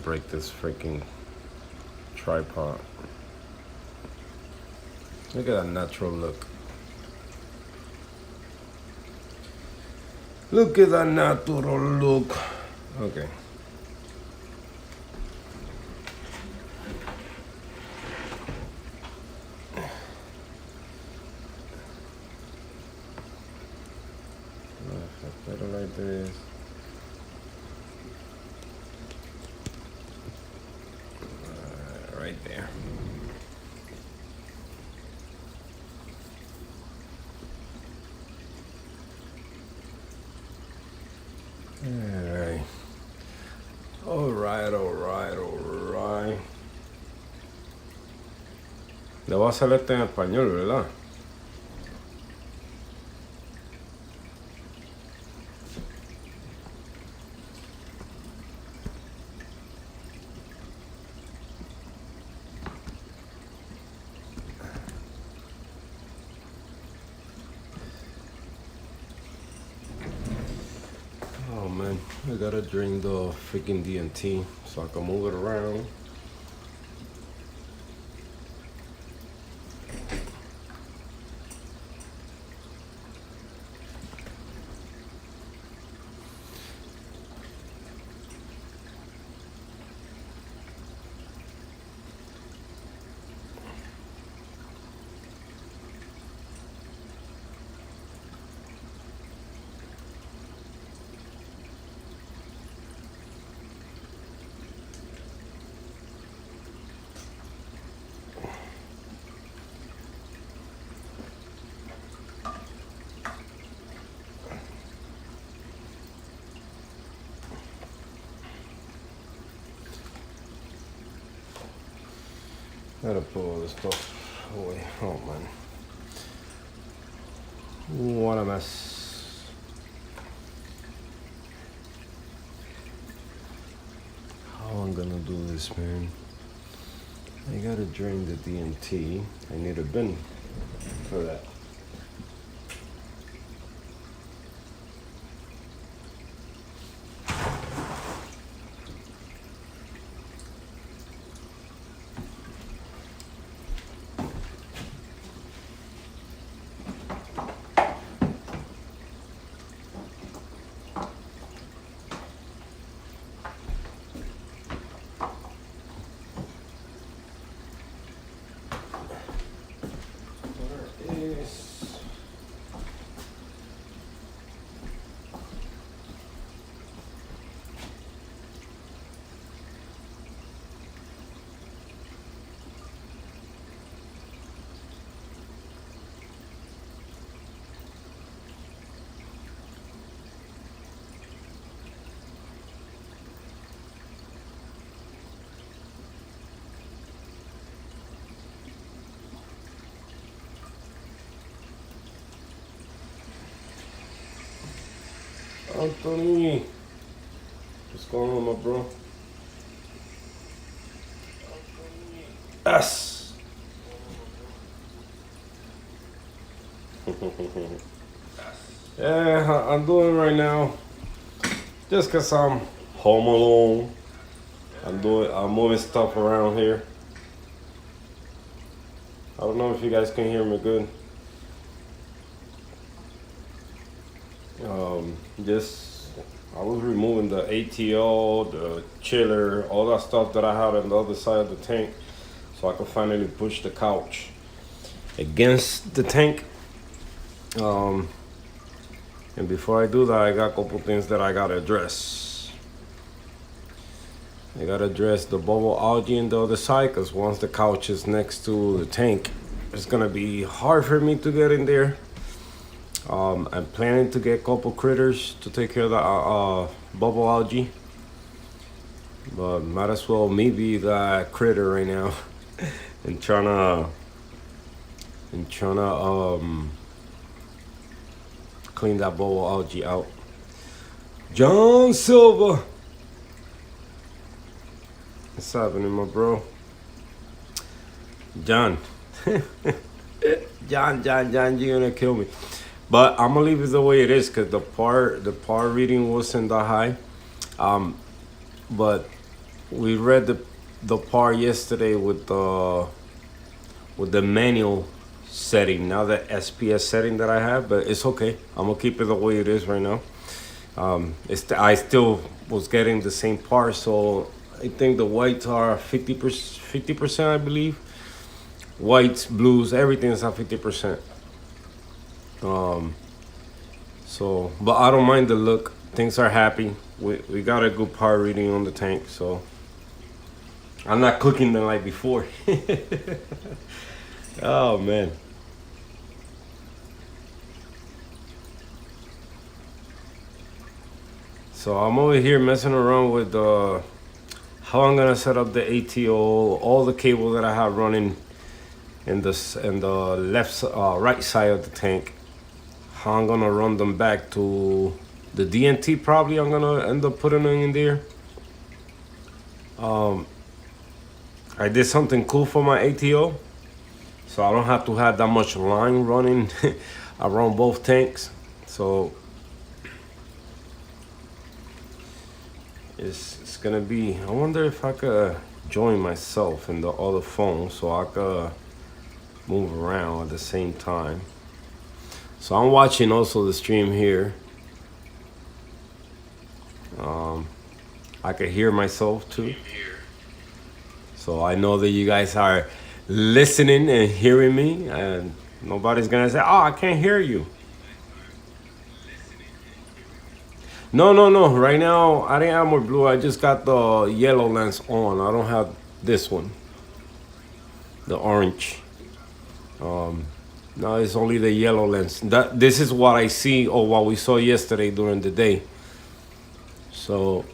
break this freaking tripod. Look at that natural look. Look at that natural look. Okay. Put it like this. Right there. Alright. Le voy a hacer este en español, ¿verdad? Oh man, I gotta drain the freaking DNT so I can move it around. Gotta put all this stuff away. Oh man. What a mess. How I'm gonna do this, man? I gotta drain the DNT. I need a bin for that. Anthony, what's going on, my bro? Yes. Yeah, how I'm doing right now. Just cause I'm home alone. I'm moving stuff around here. I don't know if you guys can hear me good. I was removing the ATO, the chiller, all that stuff that I had on the other side of the tank, so I could finally push the couch against the tank. And before I do that, I got a couple things that I gotta address. I gotta address the bubble algae on the other side, because once the couch is next to the tank, it's gonna be hard for me to get in there. I'm planning to get a couple critters to take care of the bubble algae, but might as well me be that critter right now and trying to clean that bubble algae out. John Silva, what's happening, my bro? John. John, you're gonna kill me. But I'm gonna leave it the way it is, because the par reading wasn't that high. But we read the part yesterday with the manual setting, now the SPS setting that I have, but it's okay. I'm gonna keep it the way it is right now. I still was getting the same part, so I think the whites are 50%, I believe. Whites, blues, everything is at 50%. So, but I don't mind the look. Things are happy. We got a good power reading on the tank, so I'm not cooking them like before. Oh man. So I'm over here messing around with how I'm gonna set up the ATO, all the cable that I have running in the right side of the tank. How I'm gonna run them back to the DNT. Probably I'm gonna end up putting them in there. I did something cool for my ATO, so I don't have to have that much line running around both tanks. So it's gonna be. I wonder if I could join myself in the other phone so I could move around at the same time. So I'm watching also the stream here. I can hear myself too. So I know that you guys are listening and hearing me, and nobody's gonna say, "Oh, I can't hear you." No. Right now, I didn't have more blue. I just got the yellow lens on. I don't have this one, the orange. No, it's only the yellow lens. This is what I see or what we saw yesterday during the day. So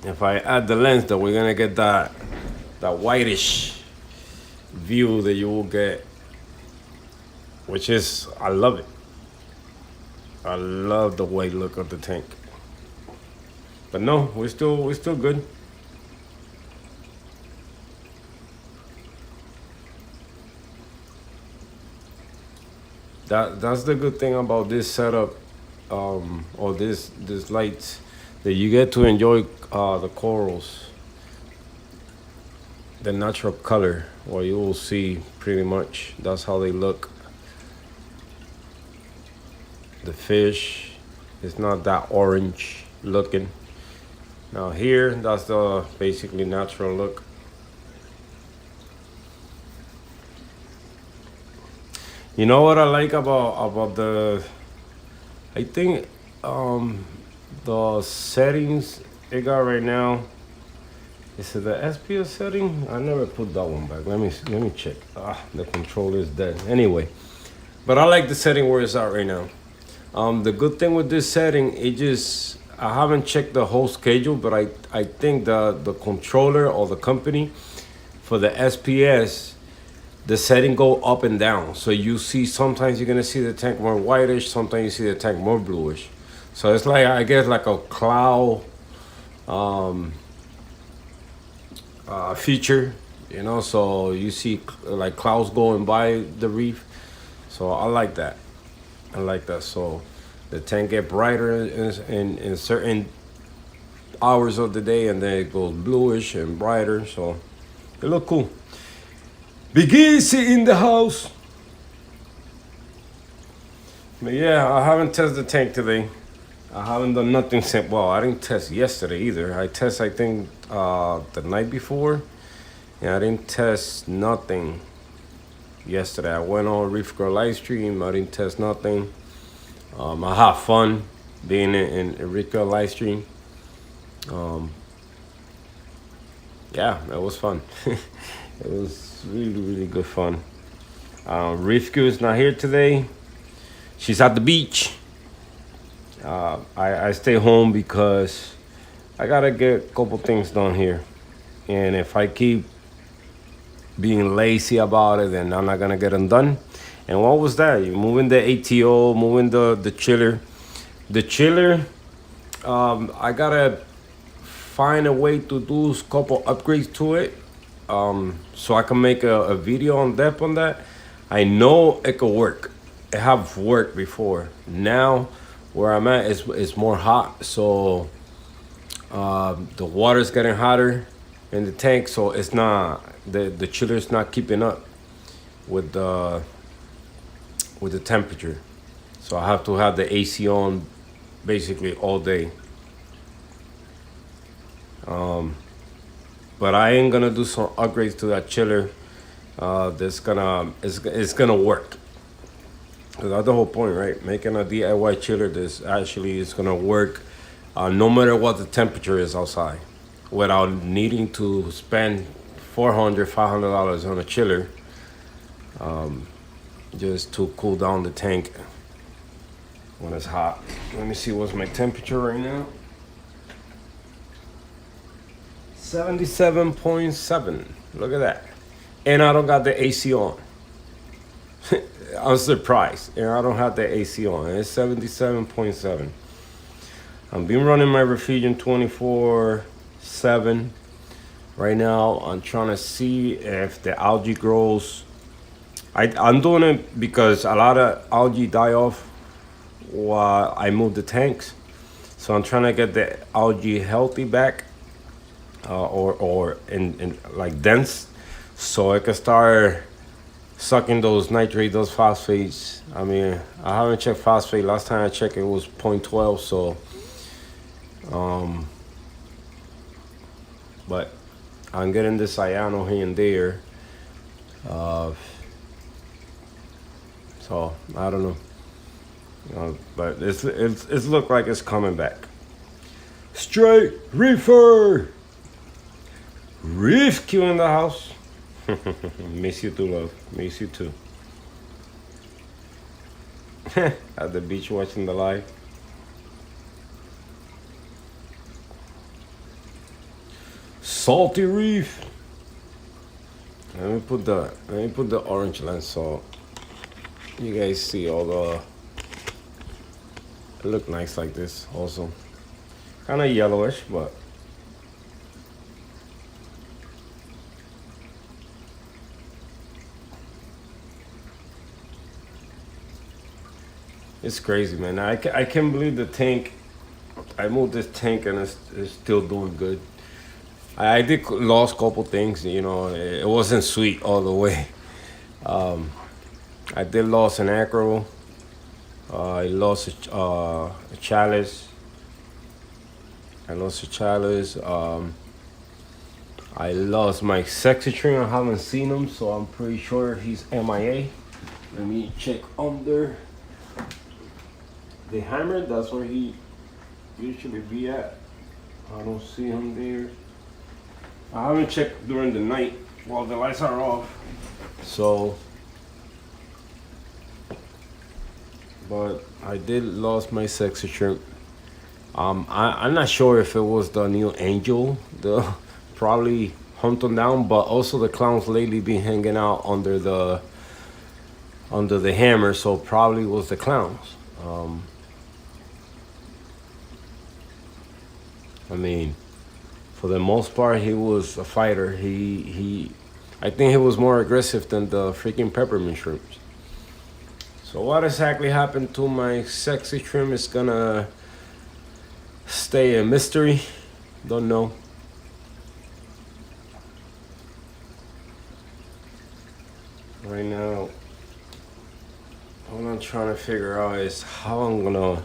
if I add the lens, then we're gonna get that whitish view that you will get, which is, I love it. I love the white look of the tank. But no, we're still good. That's the good thing about this setup, or this lights, that you get to enjoy the corals, the natural color, or you will see pretty much that's how they look. The fish is not that orange looking. Now here, that's the basically natural look. You know what I like about the, I think the settings it got right now. Is it the SPS setting? I never put that one back. Let me check. The controller is dead. Anyway, but I like the setting where it's at right now. The good thing with this setting, I haven't checked the whole schedule, but I think the controller or the company for the SPS, the setting go up and down. So you see, sometimes you're gonna see the tank more whitish, sometimes you see the tank more bluish. So it's like, I guess, like a cloud feature, you know. So you see like clouds going by the reef. So I like that. So the tank get brighter in certain hours of the day, and then it goes bluish and brighter. So it look cool. Big Easy in the house. But yeah, I haven't tested the tank today. I haven't done nothing since. Well, I didn't test yesterday either. I think the night before. Yeah, I didn't test nothing yesterday. I went on Reef Girl live stream. I didn't test nothing. I had fun being in Reef Girl live stream. Yeah, it was fun. It was really good fun. Reef Girl is not here today. She's at the beach. I stay home because I gotta get a couple things done here, and if I keep being lazy about it, then I'm not gonna get them done. And what was that? You moving the ATO, moving the chiller. The chiller, I gotta find a way to do a couple upgrades to it, so I can make a video on depth on that. I know it could work. It have worked before. Now where I'm at is more hot, so the water's getting hotter in the tank, so it's not the chiller's not keeping up with the temperature. So I have to have the AC on basically all day. But I am gonna do some upgrades to that chiller. That's gonna it's gonna work. 'Cause that's the whole point, right? Making a DIY chiller this actually is gonna work, no matter what the temperature is outside, without needing to spend $400, $500 on a chiller, just to cool down the tank when it's hot. Let me see what's my temperature right now. 77.7. Look at that. And I don't got the AC on. I'm surprised. And I don't have the AC on. It's 77.7. I've been running my Reefing 24/7. Right now, I'm trying to see if the algae grows. I'm doing it because a lot of algae die off while I move the tanks. So I'm trying to get the algae healthy back, or in like dense, so it can start sucking those nitrate, those phosphates. I mean, I haven't checked phosphate. Last time I checked, it was 0.12. So, but I'm getting this cyano here and there. So I don't know. But it's look like it's coming back. Straight reefer. Reef Q in the house. Miss you too, love. Miss you too. At the beach watching the live. Salty reef. Let me put the orange lens so you guys see all the. It look nice like this also. Kind of yellowish, but it's crazy, man. I can't believe the tank. I moved this tank and it's still doing good. I did lost a couple things, you know. It wasn't sweet all the way. I did lost an acro. I lost a chalice. I lost a chalice. I lost my sexy tree. I haven't seen him, so I'm pretty sure he's MIA. Let me check under the hammer. That's where he usually be at. I don't see him there. I haven't checked during the night while the lights are off. So, but I did lost my sexy shrimp. I'm not sure if it was the new angel, the probably hunt them down, but also the clowns lately been hanging out under the hammer, so probably was the clowns. I mean, for the most part, he was a fighter. I think he was more aggressive than the freaking peppermint shrimps. So what exactly happened to my sexy shrimp is gonna stay a mystery. Don't know. Right now, what I'm trying to figure out is how I'm gonna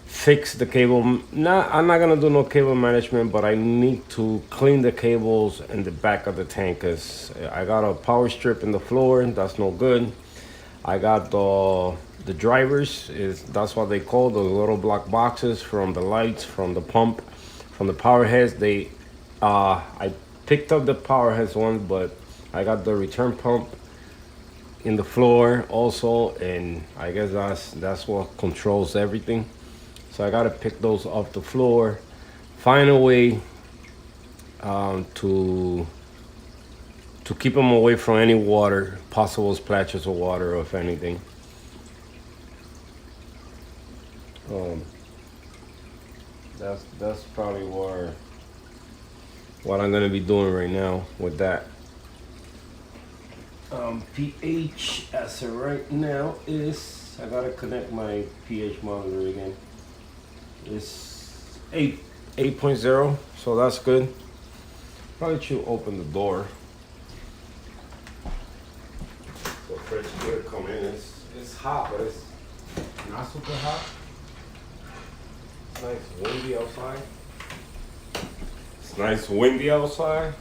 fix the cable. I'm not gonna do no cable management, but I need to clean the cables in the back of the tank because I got a power strip in the floor. That's no good. I got the drivers. That's what they call those little black boxes from the lights, from the pump, from the power heads. I picked up the power heads one, but I got the return pump in the floor also, and I guess that's what controls everything. So I gotta pick those off the floor, find a way to keep them away from any water, possible splashes of water, or if anything. That's probably what I'm gonna be doing right now with that. pH as of right now is I gotta connect my pH monitor again. It's 8.0, so that's good. Probably should open the door. So fresh air come in. It's hot, but it's not super hot. It's nice windy outside. It's nice windy outside.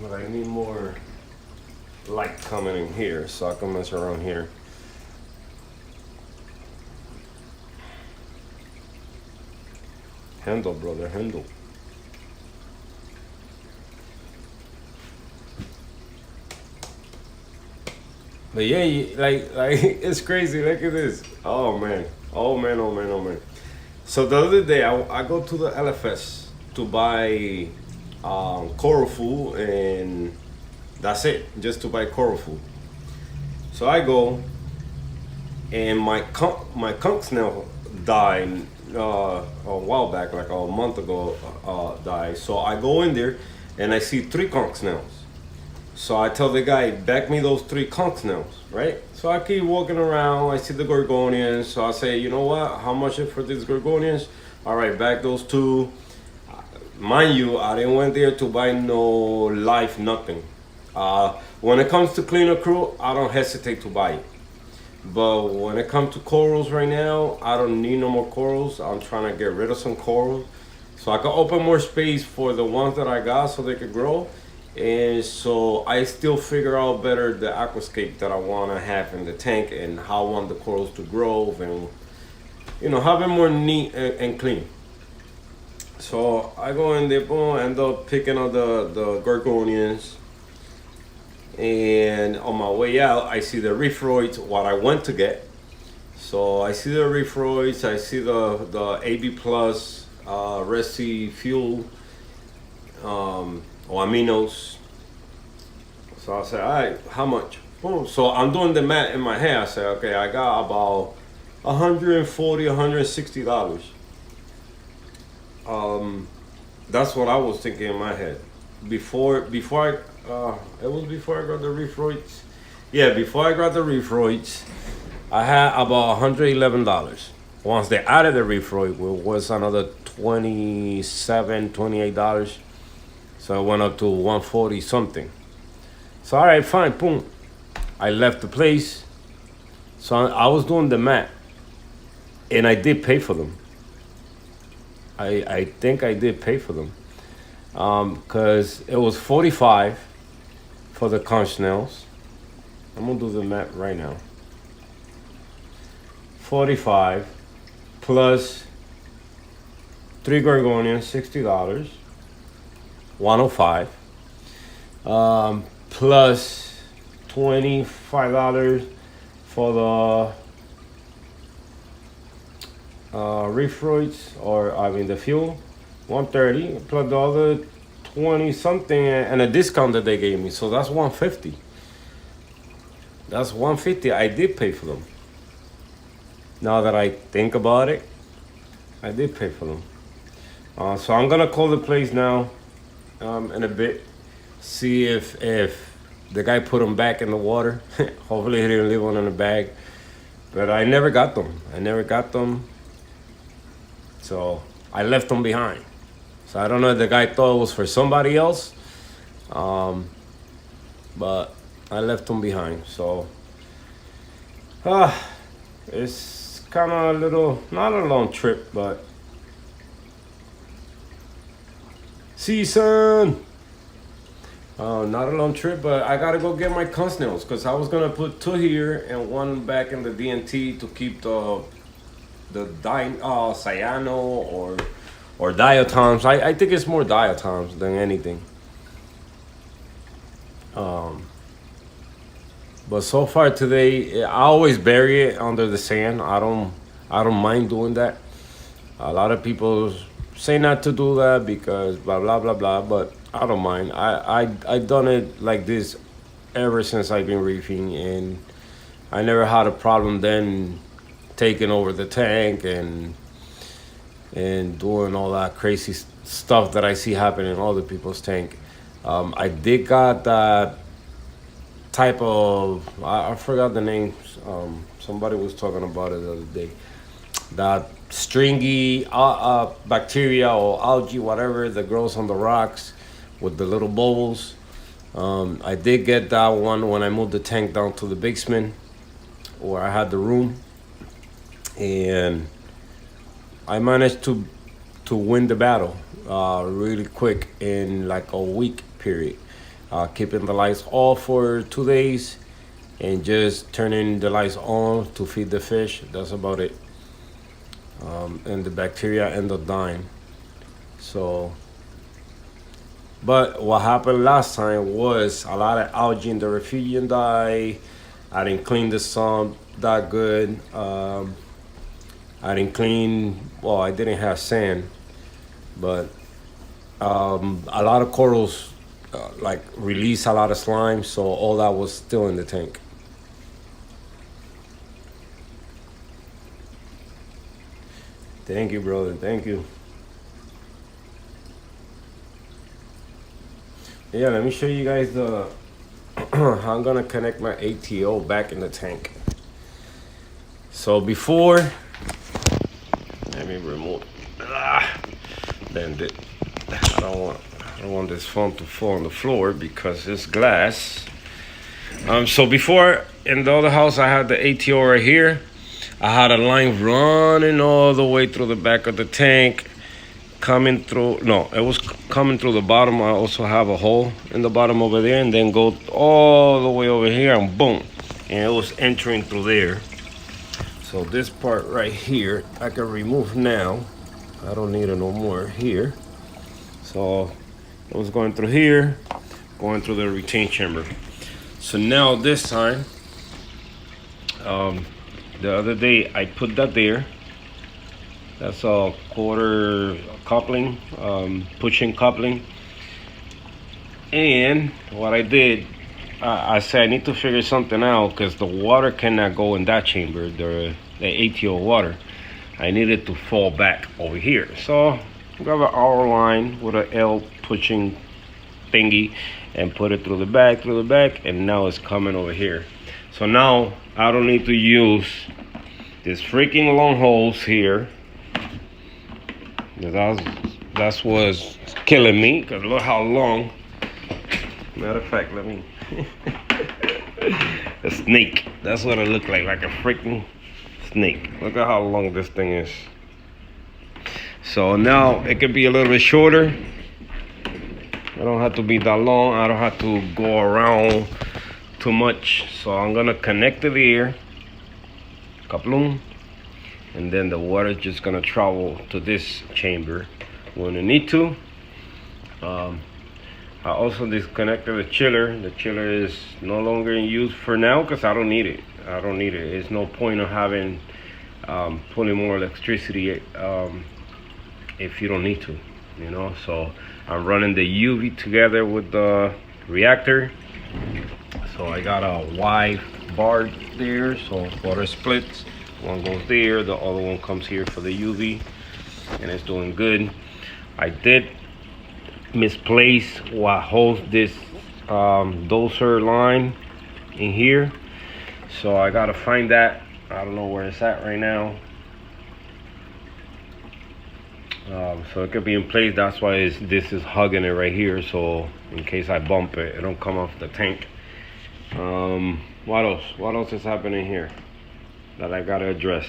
But I need more light coming in here so I can mess around here. Handle, brother, handle. But yeah, like it's crazy. Look at this. Oh man, oh man, oh man, oh man. So the other day I go to the LFS to buy coral food, and that's it, just to buy coral food. So I go, and my conch snail died a while back, like a month ago, died. So I go in there, and I see 3 conch snails. So I tell the guy, back me those 3 conch snails, right? So I keep walking around, I see the gorgonians, so I say, you know what, how much is for these gorgonians? All right, back those 2. Mind you, I didn't went there to buy no life, nothing. When it comes to cleaner crew, I don't hesitate to buy it. But when it comes to corals right now, I don't need no more corals. I'm trying to get rid of some corals so I can open more space for the ones that I got so they could grow. And so I still figure out better the aquascape that I want to have in the tank and how I want the corals to grow and, you know, have it more neat and clean. So I go in there, boom, end up picking up the gorgonians. And on my way out, I see the reefroids, what I went to get. So I see the reefroids, I see the AB plus Resi fuel, or aminos. So I said, all right, how much? Boom. So I'm doing the math in my head. I said, okay, I got about $140, $160. That's what I was thinking in my head. Before I it was before I got the reefroids. Yeah, before I got the reefroids, I had about $111. Once they added the reefroid, it was another $27, $28. So it went up to 140 something. So all right, fine, boom. I left the place. So I was doing the math, and I did pay for them. I think I did pay for them, because it was 45 for the conch snails. I'm gonna do the math right now. 45 plus 3 gorgonians, $60, 105, plus $25 for the reefroids, or I mean the fuel, 130, plus the other 20 something and a discount that they gave me, so that's 150. That's 150. I did pay for them. Now that I think about it, I did pay for them. So I'm gonna call the place now, in a bit, see if the guy put them back in the water. Hopefully he didn't leave one in the bag, but I never got them. So I left them behind. So I don't know if the guy thought it was for somebody else, but I left them behind. So it's kind of a little, not a long trip, but season. Not a long trip, but I gotta go get my conch snails, because I was gonna put 2 here and 1 back in the DNT to keep the cyano or diatoms. I think it's more diatoms than anything. But so far today, I always bury it under the sand. I don't mind doing that. A lot of people say not to do that because blah blah blah blah, but I don't mind. I done it like this ever since I've been reefing, and I never had a problem then taking over the tank and doing all that crazy stuff that I see happening in other people's tank. I did got that type of, I forgot the name. Somebody was talking about it the other day. That stringy bacteria or algae, whatever, that grows on the rocks with the little bubbles. I did get that one when I moved the tank down to the basement where I had the room, and I managed to win the battle really quick in like a week period. Keeping the lights off for 2 days and just turning the lights on to feed the fish. That's about it. And the bacteria end up dying. So, but what happened last time was a lot of algae in the refugium died. I didn't clean the sump that good. I didn't clean, well, I didn't have sand, but a lot of corals like release a lot of slime, so all that was still in the tank. Thank you, brother. Thank you. Yeah, let me show you guys the how I'm gonna connect my ATO back in the tank. So before, let me remove. Bend it. I don't want this phone to fall on the floor because it's glass. So before in the other house, I had the ATO right here. I had a line running all the way through the back of the tank, coming through. No, it was coming through the bottom. I also have a hole in the bottom over there, and then go all the way over here, and boom, and it was entering through there. So this part right here, I can remove now. I don't need it no more here. So it was going through here, going through the retain chamber. So now this time, the other day I put that there. That's a quarter coupling, pushing coupling. And what I did, I said I need to figure something out because the water cannot go in that chamber, the ATO water. I needed to fall back over here. So grab an R line with an L pushing thingy and put it through the back, and now it's coming over here. So now I don't need to use this freaking long hose here. That's what's killing me, because look how long. Matter of fact, let me. A snake. That's what it looked like a freaking snake. Look at how long this thing is. So now it could be a little bit shorter. I don't have to be that long. I don't have to go around too much. So I'm gonna connect it here, kaploom, and then the water is just gonna travel to this chamber when I need to. I also disconnected the chiller. The chiller is no longer in use for now because I don't need it. It's no point of having pulling more electricity if you don't need to, you know. So I'm running the UV together with the reactor. So I got a wide bar there, so water splits. One goes there, the other one comes here for the UV, and it's doing good. I did misplace what holds this doser line in here, so I gotta find that. I don't know where it's at right now. So it could be in place. That's why this is hugging it right here, so in case I bump it, it don't come off the tank. What else is happening here that I gotta address?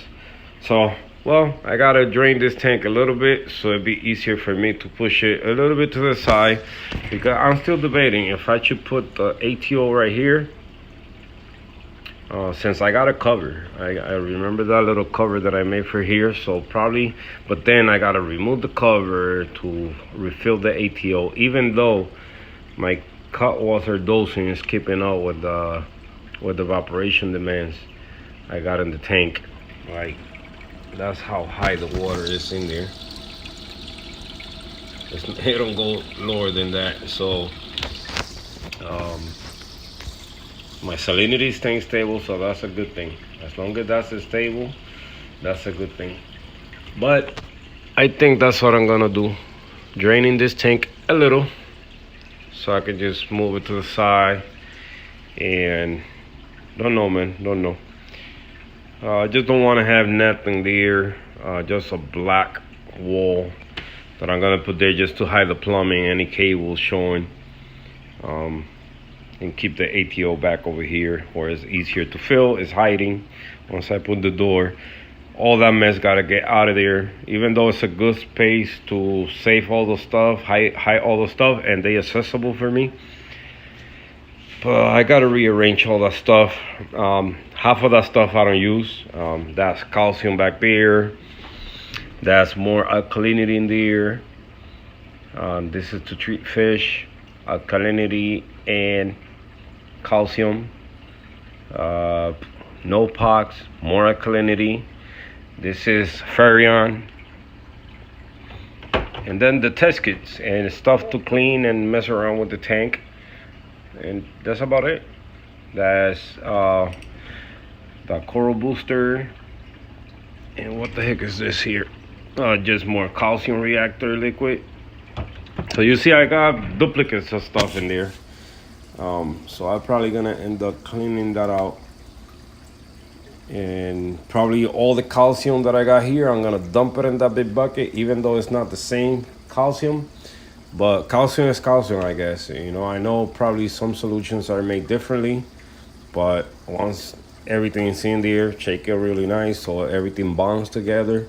So, well, I gotta drain this tank a little bit so it'd be easier for me to push it a little bit to the side, because I'm still debating if I should put the ATO right here. Since I got a cover, I remember that little cover that I made for here, so probably, but then I gotta remove the cover to refill the ATO, even though my cut water dosing is keeping up with the evaporation demands I got in the tank. Like, that's how high the water is in there. It don't go lower than that, so my salinity is staying stable, so that's a good thing. As long as that's stable, that's a good thing. But I think that's what I'm gonna do, draining this tank a little so I can just move it to the side And don't know, man, don't know. I just don't want to have nothing there, just a black wall that I'm gonna put there just to hide the plumbing, any cables showing, and keep the ATO back over here where it's easier to fill. It's hiding. Once I put the door, all that mess gotta get out of there. Even though it's a good space to save all the stuff, hide all the stuff, and they accessible for me. But I gotta rearrange all that stuff. Half of that stuff I don't use. That's calcium back there. That's more alkalinity in there. This is to treat fish, alkalinity and calcium. No pox, more alkalinity. This is Farion. And then the test kits and stuff to clean and mess around with the tank. And that's about it. That's the coral booster. And what the heck is this here? Just more calcium reactor liquid. So you see I got duplicates of stuff in there. So I'm probably gonna end up cleaning that out. And probably all the calcium that I got here, I'm gonna dump it in that big bucket, even though it's not the same calcium. But calcium is calcium, I guess. You know, I know probably some solutions are made differently, but once everything is in there, shake it really nice so everything bonds together,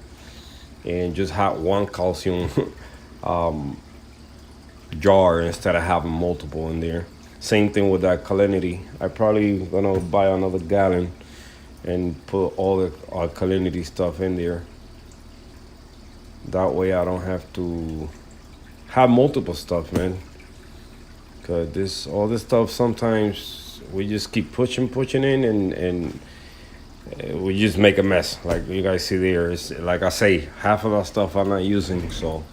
and just have one calcium jar instead of having multiple in there. Same thing with that alkalinity. I probably gonna buy another gallon and put all the alkalinity stuff in there. That way I don't have to have multiple stuff, man. Cause all this stuff, sometimes we just keep pushing in, and we just make a mess. Like you guys see there, it's like I say, half of that stuff I'm not using. So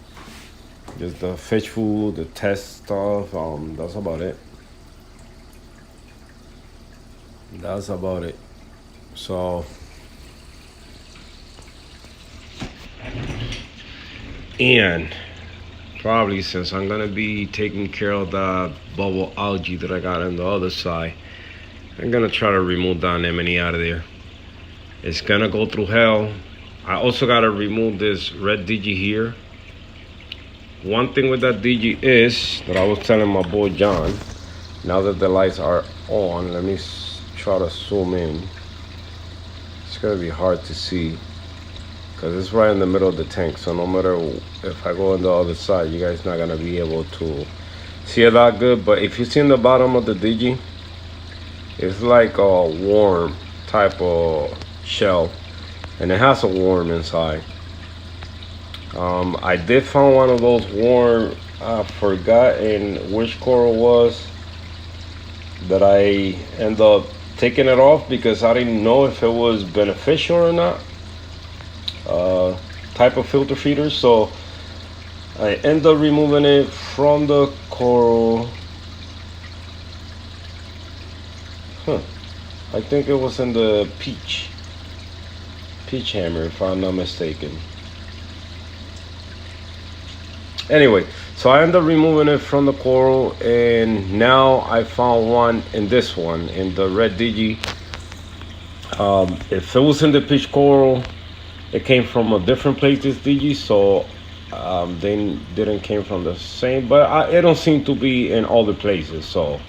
just the fish food, the test stuff. That's about it. That's about it. So, and probably since I'm gonna be taking care of the bubble algae that I got on the other side, I'm gonna try to remove that anemone out of there. It's gonna go through hell. I also gotta remove this red digi here. One thing with that digi is that I was telling my boy John, now that the lights are on, let me try to zoom in. It's gonna be hard to see because it's right in the middle of the tank, so no matter if I go on the other side, you guys not gonna be able to see it that good. But if you see in the bottom of the digi, it's like a worm type of shell, and it has a worm inside. I did find one of those worms. I forgot in which coral was that I end up taking it off because I didn't know if it was beneficial or not. Type of filter feeder, so I end up removing it from the coral. I think it was in the peach hammer, if I'm not mistaken. Anyway, so I end up removing it from the coral, and now I found one in this one, in the red digi. If it was in the peach coral, it came from a different place, this digi, so they didn't came from the same, but it don't seem to be in all the places, so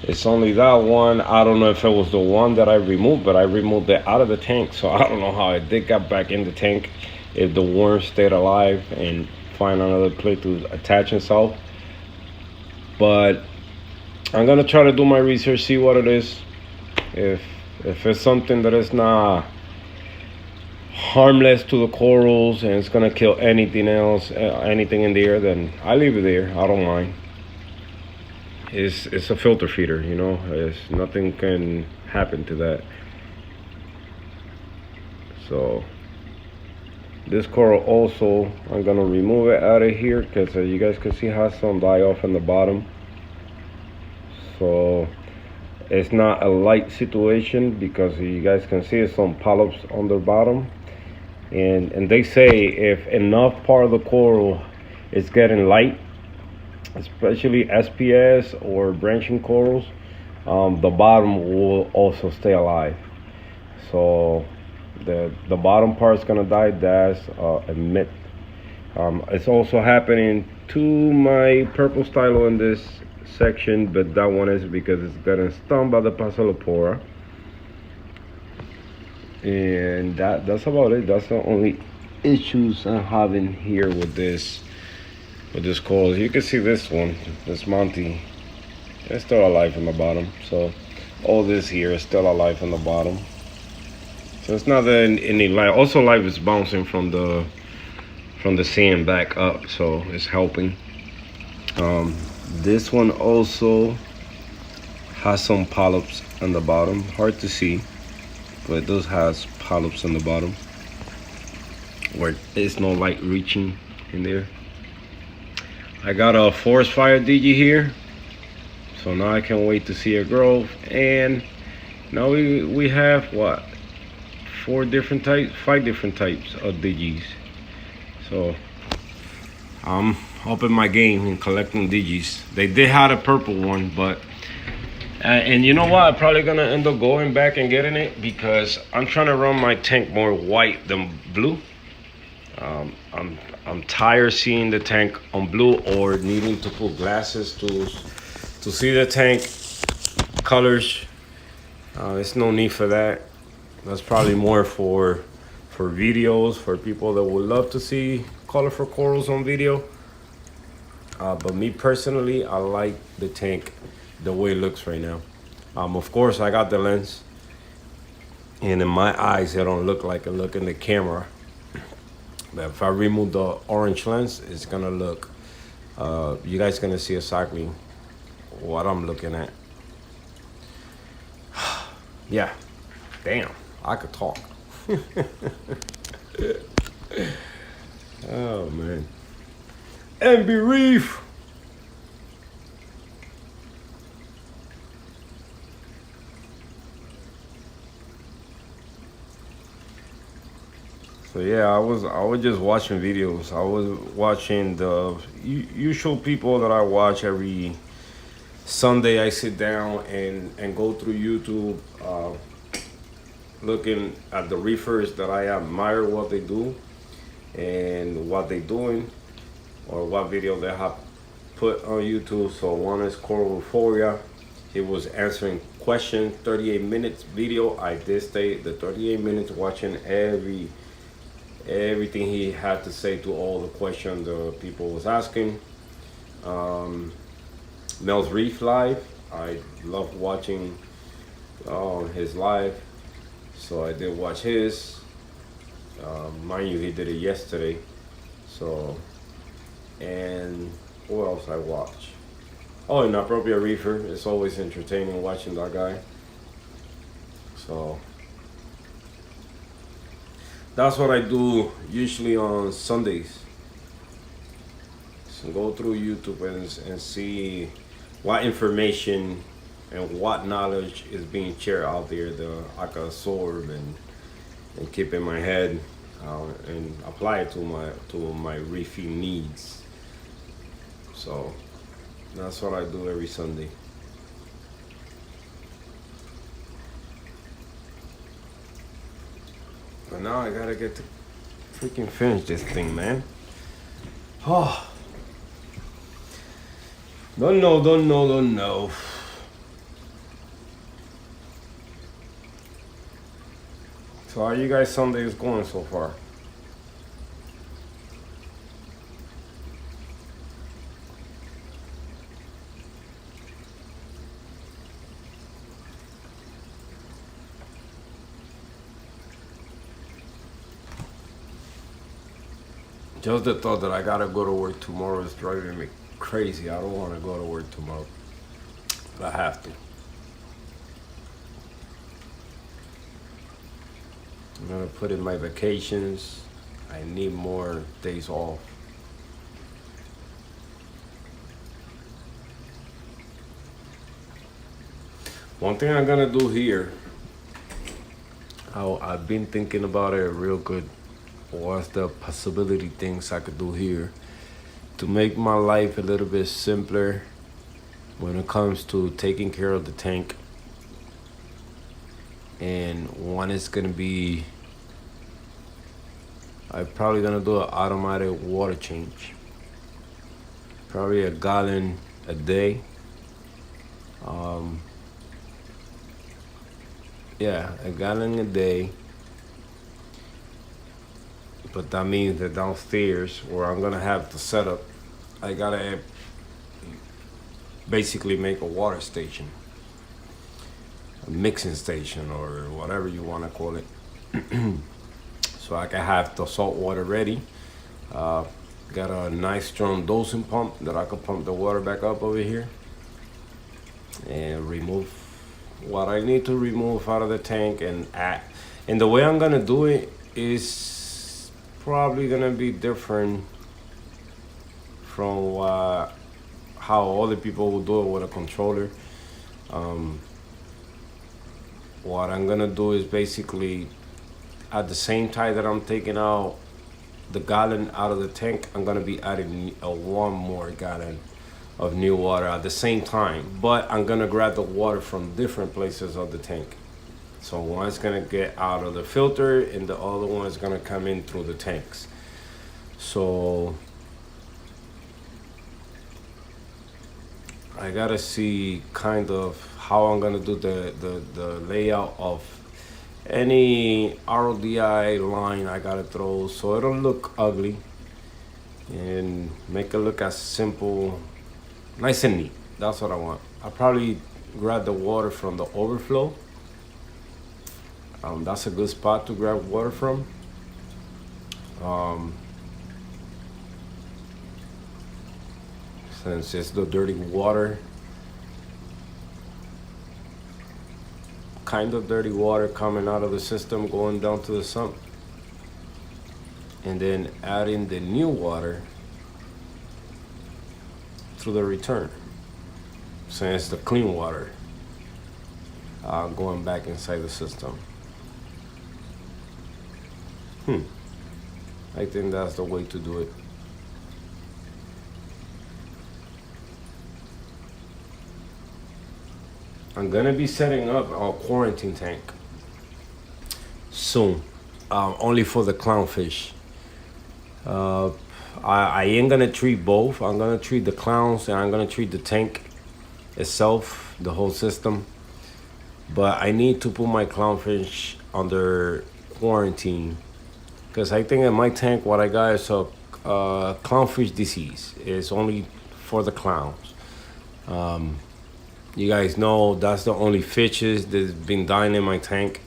it's only that one. I don't know if it was the one that I removed, but I removed it out of the tank, so I don't know how it did get back in the tank, if the worm stayed alive and find another place to attach itself. But I'm gonna try to do my research, see what it is. If it's something that is not harmless to the corals and it's gonna kill anything else, anything in there, then I leave it there. I don't mind. It's a filter feeder, you know. Nothing can happen to that. So this coral also, I'm gonna remove it out of here because you guys can see how some die off in the bottom. So it's not a light situation because you guys can see some polyps on the bottom. And they say if enough part of the coral is getting light, especially SPS or branching corals, the bottom will also stay alive. So the bottom part is gonna die. That's a myth. It's also happening to my purple stylo in this section, but that one is because it's getting stung by the Passalopora. And that's about it. That's the only issues I'm having here with this coral. You can see this one, this Monty, it's still alive on the bottom. So all this here is still alive on the bottom. So it's not any life. Also, life is bouncing from the sand back up, so it's helping. This one also has some polyps on the bottom. Hard to see, but it does has polyps on the bottom where there's no light reaching in there. I got a forest fire digi here, so now I can't wait to see it grow. And now we have what, 5 different types of digis. So I'm upping my game in collecting digis. They did have a purple one, but and you know what? I'm probably gonna end up going back and getting it because I'm trying to run my tank more white than blue. I'm tired seeing the tank on blue or needing to put glasses to see the tank colors. There's no need for that. That's probably more for videos, for people that would love to see colorful corals on video. But me personally, I like the tank the way it looks right now. Of course, I got the lens, and in my eyes, it don't look like it look in the camera. But if I remove the orange lens, it's gonna look, you guys gonna see exactly what I'm looking at. Yeah, damn, I could talk. Oh man. MB Reef. So yeah, I was just watching videos. I was watching the usual people that I watch every Sunday. I sit down and go through YouTube, looking at the reefers that I admire what they do and what they doing, or what video they have put on YouTube. So one is Coral Euphoria. He was answering questions, 38 minutes video. I did stay the 38 minutes watching everything he had to say to all the questions the people was asking. Mel's Reef Live, I love watching his live, so I did watch his. Mind you, he did it yesterday. So, and what else I watch? Oh, Inappropriate Reefer. It's always entertaining watching that guy. So that's what I do usually on Sundays. So go through YouTube and see what information and what knowledge is being shared out there that I can absorb and keep in my head, and apply it to my reefing needs. So that's what I do every Sunday. But now I gotta get to freaking finish this thing, man. Oh. Don't know. So how you guys Sundays going so far? Just the thought that I gotta go to work tomorrow is driving me crazy. I don't want to go to work tomorrow, but I have to. I'm gonna put in my vacations. I need more days off. One thing I'm gonna do here, I've been thinking about it real good. What's the possibility things I could do here to make my life a little bit simpler, when it comes to taking care of the tank. And one is gonna be, I'm probably gonna do an automatic water change. Probably a gallon a day. Um, yeah, a gallon a day. But that means that downstairs where I'm gonna have the setup, I gotta basically make a water station, a mixing station, or whatever you wanna call it. So I can have the salt water ready. Uh, got a nice strong dosing pump that I can pump the water back up over here and remove what I need to remove out of the tank and add. And the way I'm gonna do it is probably gonna be different from how other people will do it with a controller. Um, what I'm gonna do is basically at the same time that I'm taking out the gallon out of the tank, I'm gonna be adding one more gallon of new water at the same time. But I'm gonna grab the water from different places of the tank. So one's gonna get out of the filter and the other one's gonna come in through the tanks. So I gotta see kind of how I'm gonna do the layout of any RODI line I gotta throw so it don't look ugly and make it look as simple, nice and neat. That's what I want. I probably grab the water from the overflow. That's a good spot to grab water from. Um, since it's the dirty water, kind of dirty water coming out of the system going down to the sump, and then adding the new water through the return, since the clean water going back inside the system. I think that's the way to do it. I'm gonna be setting up a quarantine tank soon, only for the clownfish. Uh, I ain't gonna treat both. I'm gonna treat the clowns and I'm gonna treat the tank itself, the whole system. But I need to put my clownfish under quarantine because I think in my tank what I got is a clownfish disease. It's only for the clowns. You guys know that's the only fishes that's been dying in my tank.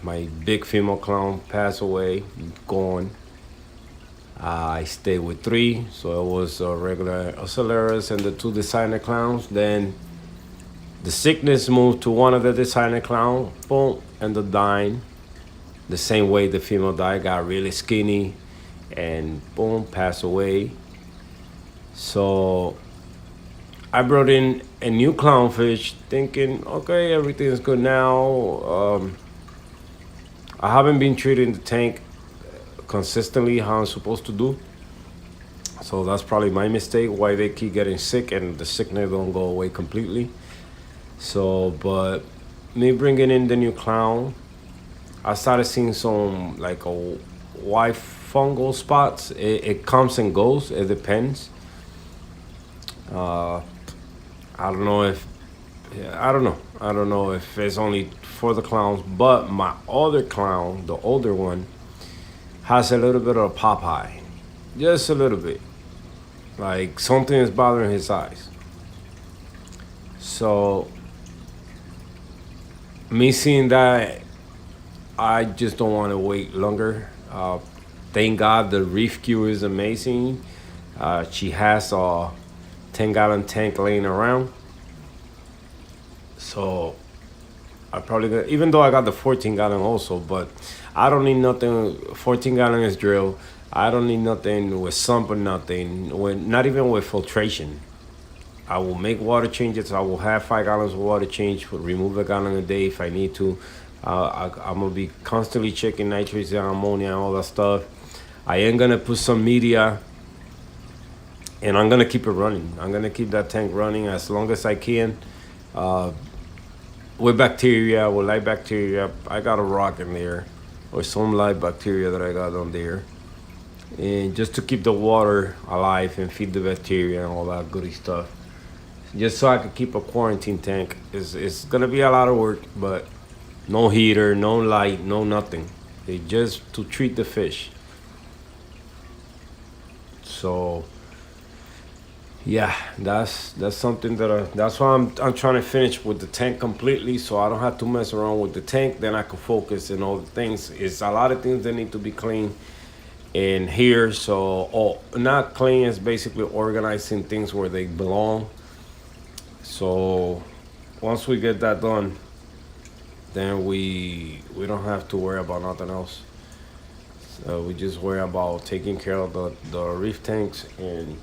My big female clown passed away, gone. I stayed with 3, so it was a regular Ocellaris and the 2 designer clowns. Then the sickness moved to one of the designer clown, boom, and the dying. The same way the female died, got really skinny, and boom, passed away. So I brought in a new clownfish thinking, okay, everything's good now. I haven't been treating the tank consistently how I'm supposed to do. So that's probably my mistake, why they keep getting sick and the sickness don't go away completely. So, but me bringing in the new clown, I started seeing some like a white fungal spots. It comes and goes, it depends. I don't know if, yeah, I don't know if it's only for the clowns, but my other clown, the older one, has a little bit of Popeye, just a little bit. Like something is bothering his eyes. So me seeing that, I just don't want to wait longer. Thank God the reef cure is amazing. She has a 10-gallon tank laying around. So I probably got, even though I got the 14-gallon also, but I don't need nothing. 14-gallon is drill. I don't need nothing with sump or nothing. Not even with filtration. I will make water changes. I will have 5 gallons of water change. Remove a gallon a day if I need to. I'm gonna be constantly checking nitrates and ammonia and all that stuff. I am gonna put some media and I'm gonna keep it running. I'm gonna keep that tank running as long as I can. Uh, with bacteria, with live bacteria, I got a rock in there, or some live bacteria that I got on there, and just to keep the water alive and feed the bacteria and all that goody stuff. Just so I could keep a quarantine tank. It's gonna be a lot of work, but no heater, no light, no nothing. It just to treat the fish. So yeah, that's something that that's why I'm trying to finish with the tank completely, so I don't have to mess around with the tank. Then I can focus on all the things. It's a lot of things that need to be clean in here. So not clean is basically organizing things where they belong. So once we get that done, then we don't have to worry about nothing else. So we just worry about taking care of the reef tanks, and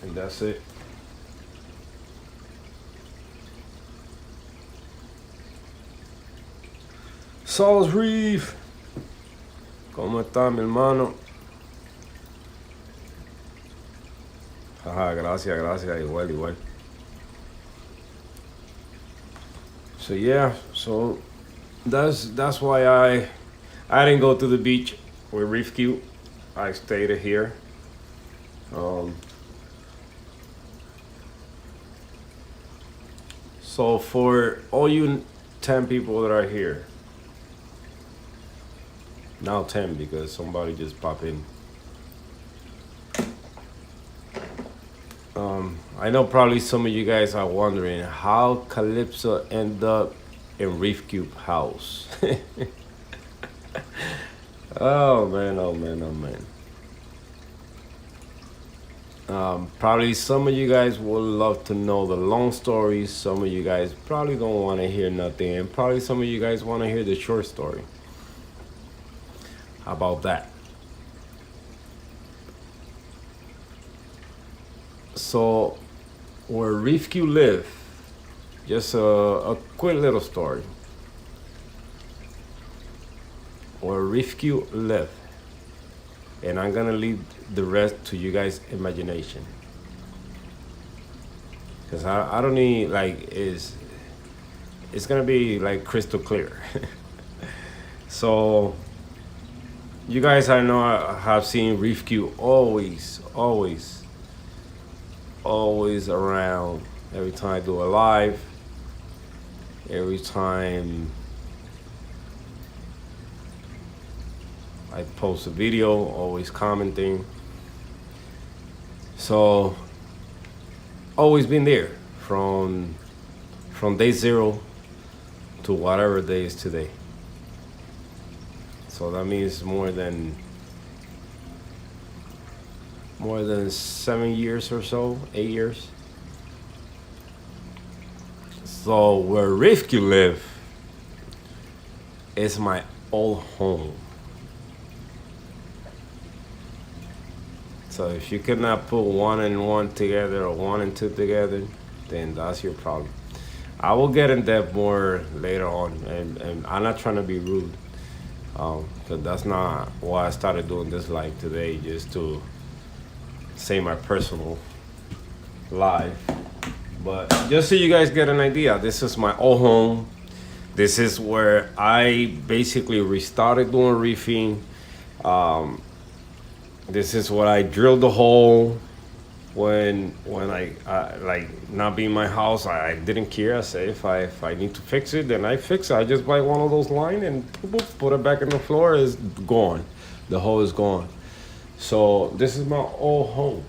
that's it. Saul's Reef, ¿cómo está mi hermano? Ajá, gracias, gracias, igual, igual. So yeah, so that's why I didn't go to the beach with Reef Cube. I stayed here. Um, so for all you 10 people that are here, now 10 because somebody just popped in. I know probably some of you guys are wondering how Calypso ended up in Reef Cube house. Oh man, oh man, oh man. Probably some of you guys would love to know the long story. Some of you guys probably don't want to hear nothing, and probably some of you guys want to hear the short story. How about that? So, where Reef Cube live, just a quick little story. Where Reef Cube live, and I'm gonna leave the rest to you guys' imagination. Cause I don't need like it's gonna be like crystal clear. So you guys I know have seen Reef Cube always around. Every time I do a live, every time I post a video, always commenting. So always been there from day zero to whatever day is today. So that means more than 7 years or so, 8 years. So where Reef Cube live is my old home. So if you could not put one and one together or one and two together, then that's your problem. I will get in depth more later on, and I'm not trying to be rude, because that's not why I started doing this live today, just to say my personal life. But just so you guys get an idea, this is my old home. This is where I basically restarted doing reefing. This is what I drilled the hole when I like not being my house. I didn't care. I said if I need to fix it, then I fix it. I just buy one of those line and boop, put it back in the floor. It's gone. The hole is gone. So this is my old home.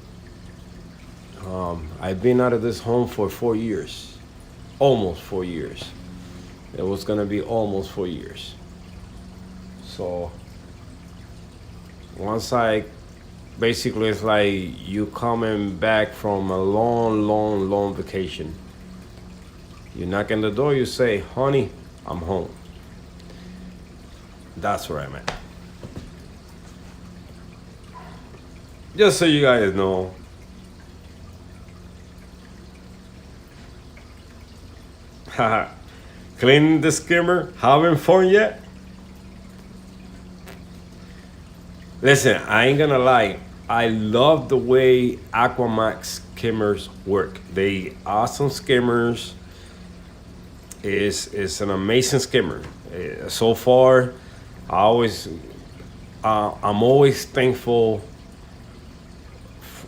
I've been out of this home for 4 years, almost 4 years. It was gonna be almost 4 years. So once I basically, it's like you coming back from a long vacation. You knock on the door, you say, honey, I'm home. That's where I'm at. Just so you guys know. Haha. Cleaning the skimmer, having fun yet? Listen, I ain't gonna lie. I love the way Aquamax skimmers work. They awesome skimmers. Is an amazing skimmer. So far, I always I'm always thankful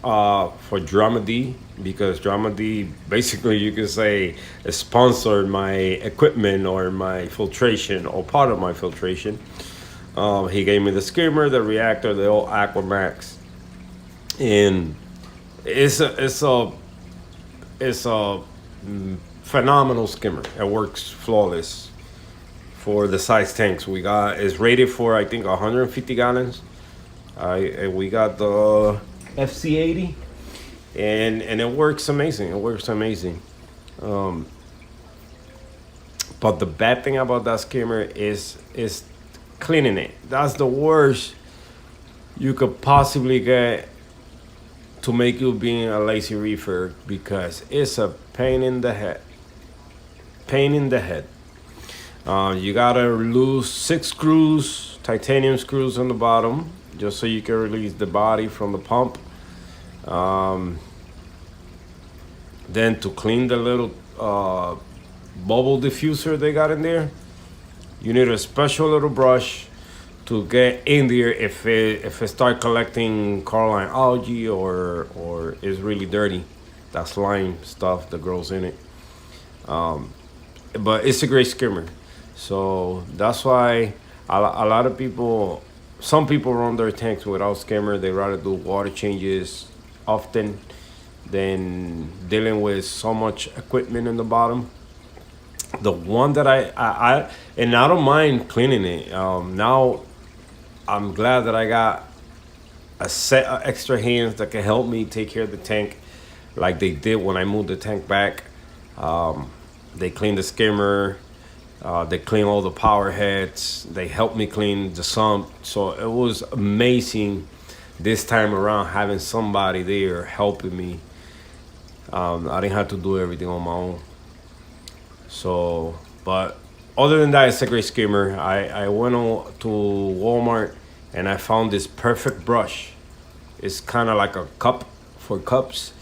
for Drama D, because Drama D basically, you could say, sponsored my equipment or my filtration or part of my filtration. He gave me the skimmer, the reactor, the old Aquamax, and it's a phenomenal skimmer. It works flawless for the size tanks we got. It's rated for, I think, 150 gallons. We got the FC80, and it works amazing. It works amazing. Um, but the bad thing about that skimmer is cleaning it. That's the worst you could possibly get to make you being a lazy reefer, because it's a pain in the head. Pain in the head. You gotta lose 6 screws, titanium screws on the bottom, just so you can release the body from the pump. Um, then to clean the little bubble diffuser they got in there, you need a special little brush to get in there if it start collecting coralline algae or is really dirty. That slime stuff that grows in it. Um, but it's a great skimmer. So that's why a lot of people, some people run their tanks without skimmer. They rather do water changes often than dealing with so much equipment in the bottom. The one that and I don't mind cleaning it. Now I'm glad that I got a set of extra hands that can help me take care of the tank, like they did when I moved the tank back. Um, they cleaned the skimmer. They clean all the power heads. They helped me clean the sump. So it was amazing this time around having somebody there helping me. I didn't have to do everything on my own. So, but other than that, it's a great skimmer. I went on to Walmart and I found this perfect brush. It's kind of like a cup for cups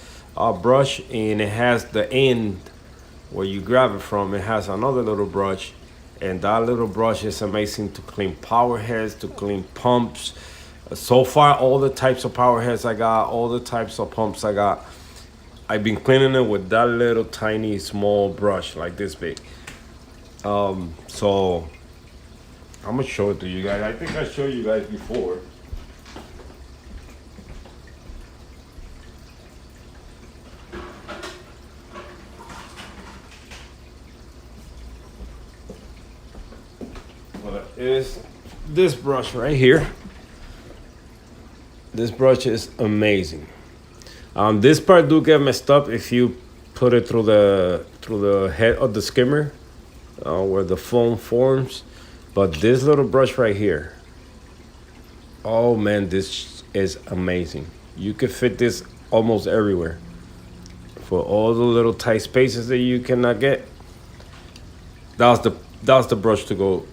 brush, and it has the end where you grab it from. It has another little brush, and that little brush is amazing to clean power heads, to clean pumps. So far, all the types of power heads I got, all the types of pumps I got, I've been cleaning it with that little tiny small brush like this big. So I'm gonna show it to you guys. I think I showed you guys before. But is this brush right here. This brush is amazing. This part do get messed up if you put it through the head of the skimmer, where the foam forms. But this little brush right here, oh man, this is amazing. You can fit this almost everywhere. For all the little tight spaces that you cannot get, that's the brush to go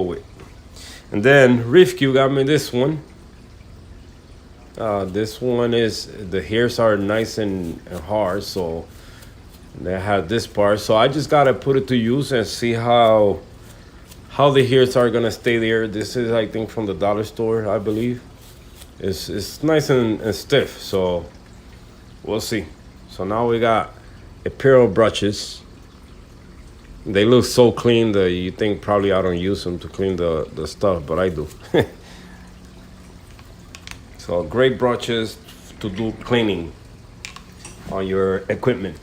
with. And then Reefing got me this one. This one is, the hairs are nice and hard, so they have this part. So I just gotta put it to use and see how the hairs are gonna stay there. This is, I think, from the dollar store, I believe. It's nice and stiff, so we'll see. So now we got a pair of brushes. They look so clean that you think probably I don't use them to clean the stuff, but I do. So great brushes to do cleaning on your equipment.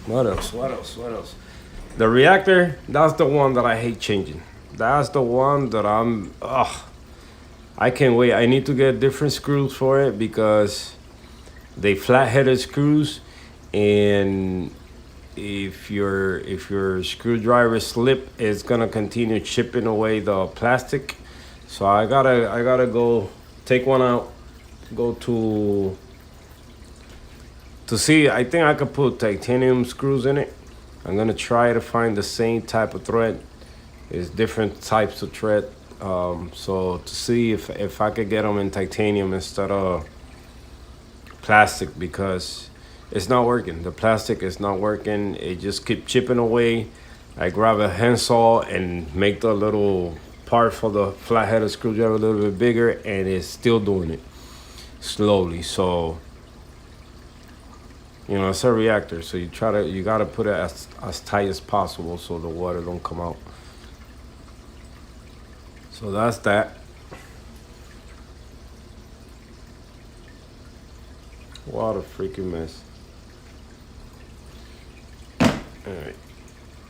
What else? What else? What else? The reactor, that's the one that I hate changing. That's the one that I can't wait. I need to get different screws for it because they flat-headed screws, and if your screwdriver slip, it's gonna continue chipping away the plastic. So I gotta go take one out, go to to see. I think I could put titanium screws in it. I'm gonna try to find the same type of thread. It's different types of thread. So to see if I could get them in titanium instead of plastic, because it's not working. The plastic is not working. It just keep chipping away. I grab a handsaw and make the little part for the flat-headed screwdriver a little bit bigger, and it's still doing it slowly. So you know, it's a reactor, so you gotta put it as tight as possible so the water don't come out. So that's that. What a freaking mess. Alright.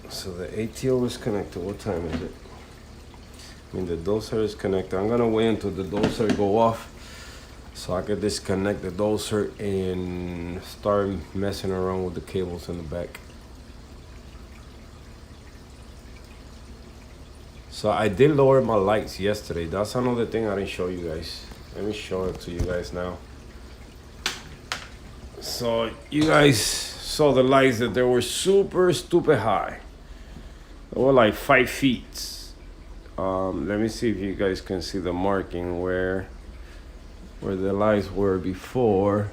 So the ATO is connected. What time is it? I mean, the doser is connected. I'm gonna wait until the doser go off so I can disconnect the doser and start messing around with the cables in the back. So I did lower my lights yesterday. That's another thing I didn't show you guys. Let me show it to you guys now. So you guys saw the lights that they were super stupid high. They were like 5 feet. Let me see if you guys can see the marking where the lights were before.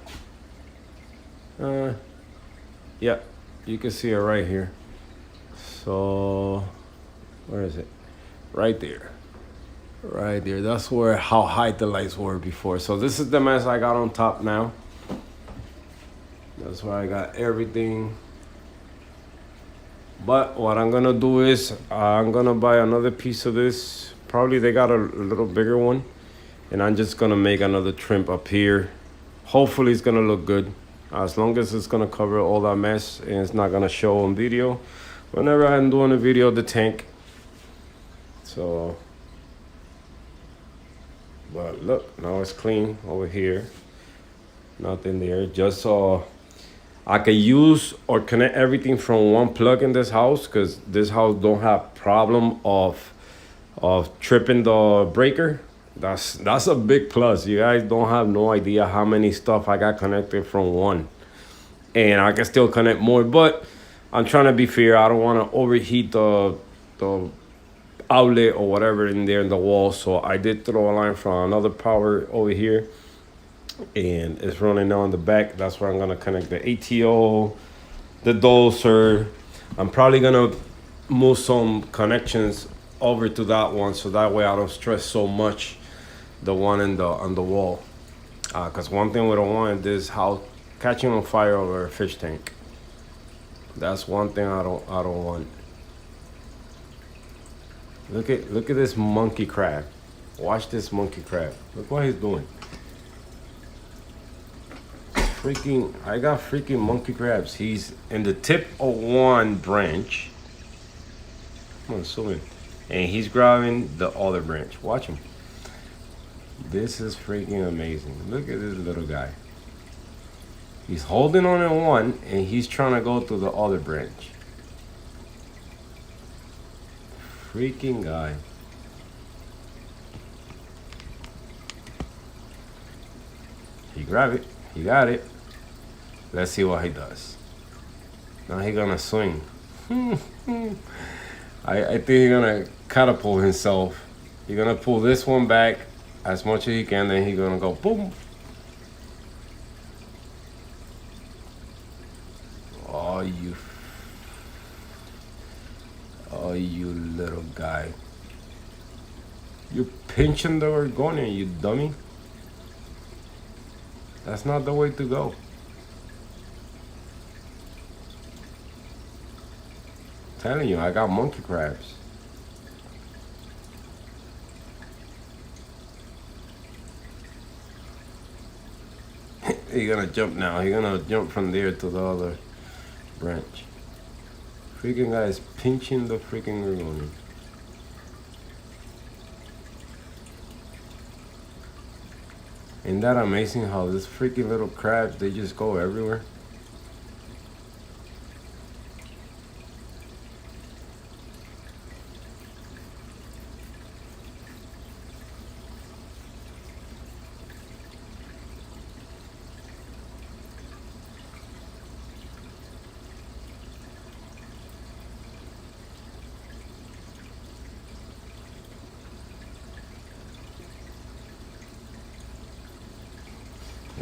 Yeah, you can see it right here. So where is it? Right there. Right there. That's where how high the lights were before. So this is the mess I got on top now. That's why I got everything. But what I'm gonna do is I'm gonna buy another piece of this. Probably they got a little bigger one. And I'm just gonna make another trim up here. Hopefully it's gonna look good. As long as it's gonna cover all that mess and it's not gonna show on video whenever I'm doing a video of the tank. So, but look, now it's clean over here. Nothing there. Just so I can use or connect everything from one plug in this house, because this house don't have problem of tripping the breaker. That's a big plus. You guys don't have no idea how many stuff I got connected from one, and I can still connect more. But I'm trying to be fair. I don't want to overheat the outlet or whatever in there in the wall. So I did throw a line from another power over here, and it's running now in the back. That's where I'm gonna connect the ATO, the doser. I'm probably gonna move some connections over to that one, so that way I don't stress so much the one on the wall. Because one thing we don't want is this house catching on fire over a fish tank. That's one thing I don't want. Look at this monkey crab. Watch this monkey crab. Look what he's doing. I got freaking monkey crabs. He's in the tip of one branch. Come on, zoom in. And he's grabbing the other branch. Watch him. This is freaking amazing. Look at this little guy. He's holding on to one and he's trying to go to the other branch. Freaking guy. He grabbed it. He got it. Let's see what he does. Now he's gonna swing. I think he's gonna catapult himself. He's gonna pull this one back as much as he can, then he's gonna go boom. Oh, you little guy. You're pinching the Oregonian, you dummy. That's not the way to go. I'm telling you, I got monkey crabs. He's gonna jump now. He's gonna jump from there to the other branch. Freaking guy is pinching the freaking Oregonian. Isn't that amazing how this freaking little crabs, they just go everywhere?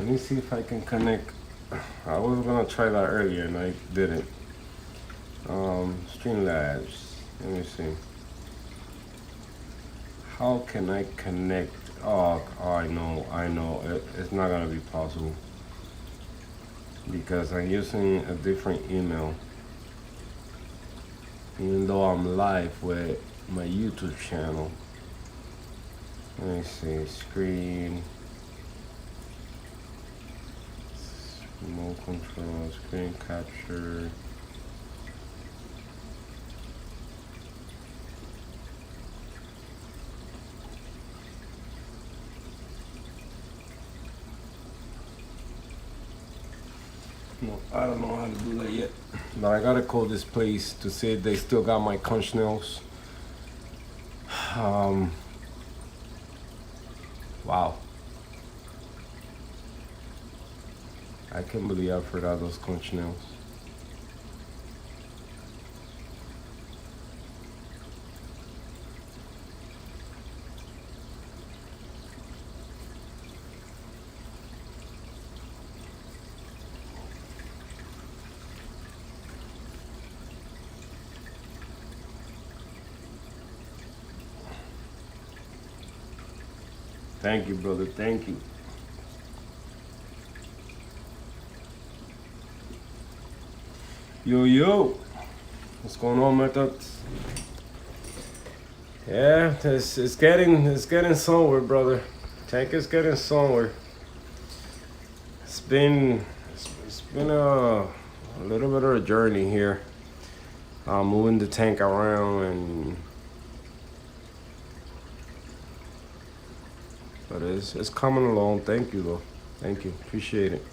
Let me see if I can connect. I was gonna try that earlier and I didn't. Streamlabs. Let me see. How can I connect? Oh, I know. It's not gonna be possible because I'm using a different email. Even though I'm live with my YouTube channel. Let me see. Screen. Remote control. Screen capture. No, I don't know how to do that yet. But I gotta call this place to see if they still got my conch nails. Wow. I can't believe I forgot those conch nails. Thank you, brother. Thank you. Yo, what's going on, methods? Yeah, it's getting somewhere, brother. Tank is getting somewhere. It's been a little bit of a journey here. Moving the tank around but it's coming along. Thank you though. Thank you. Appreciate it.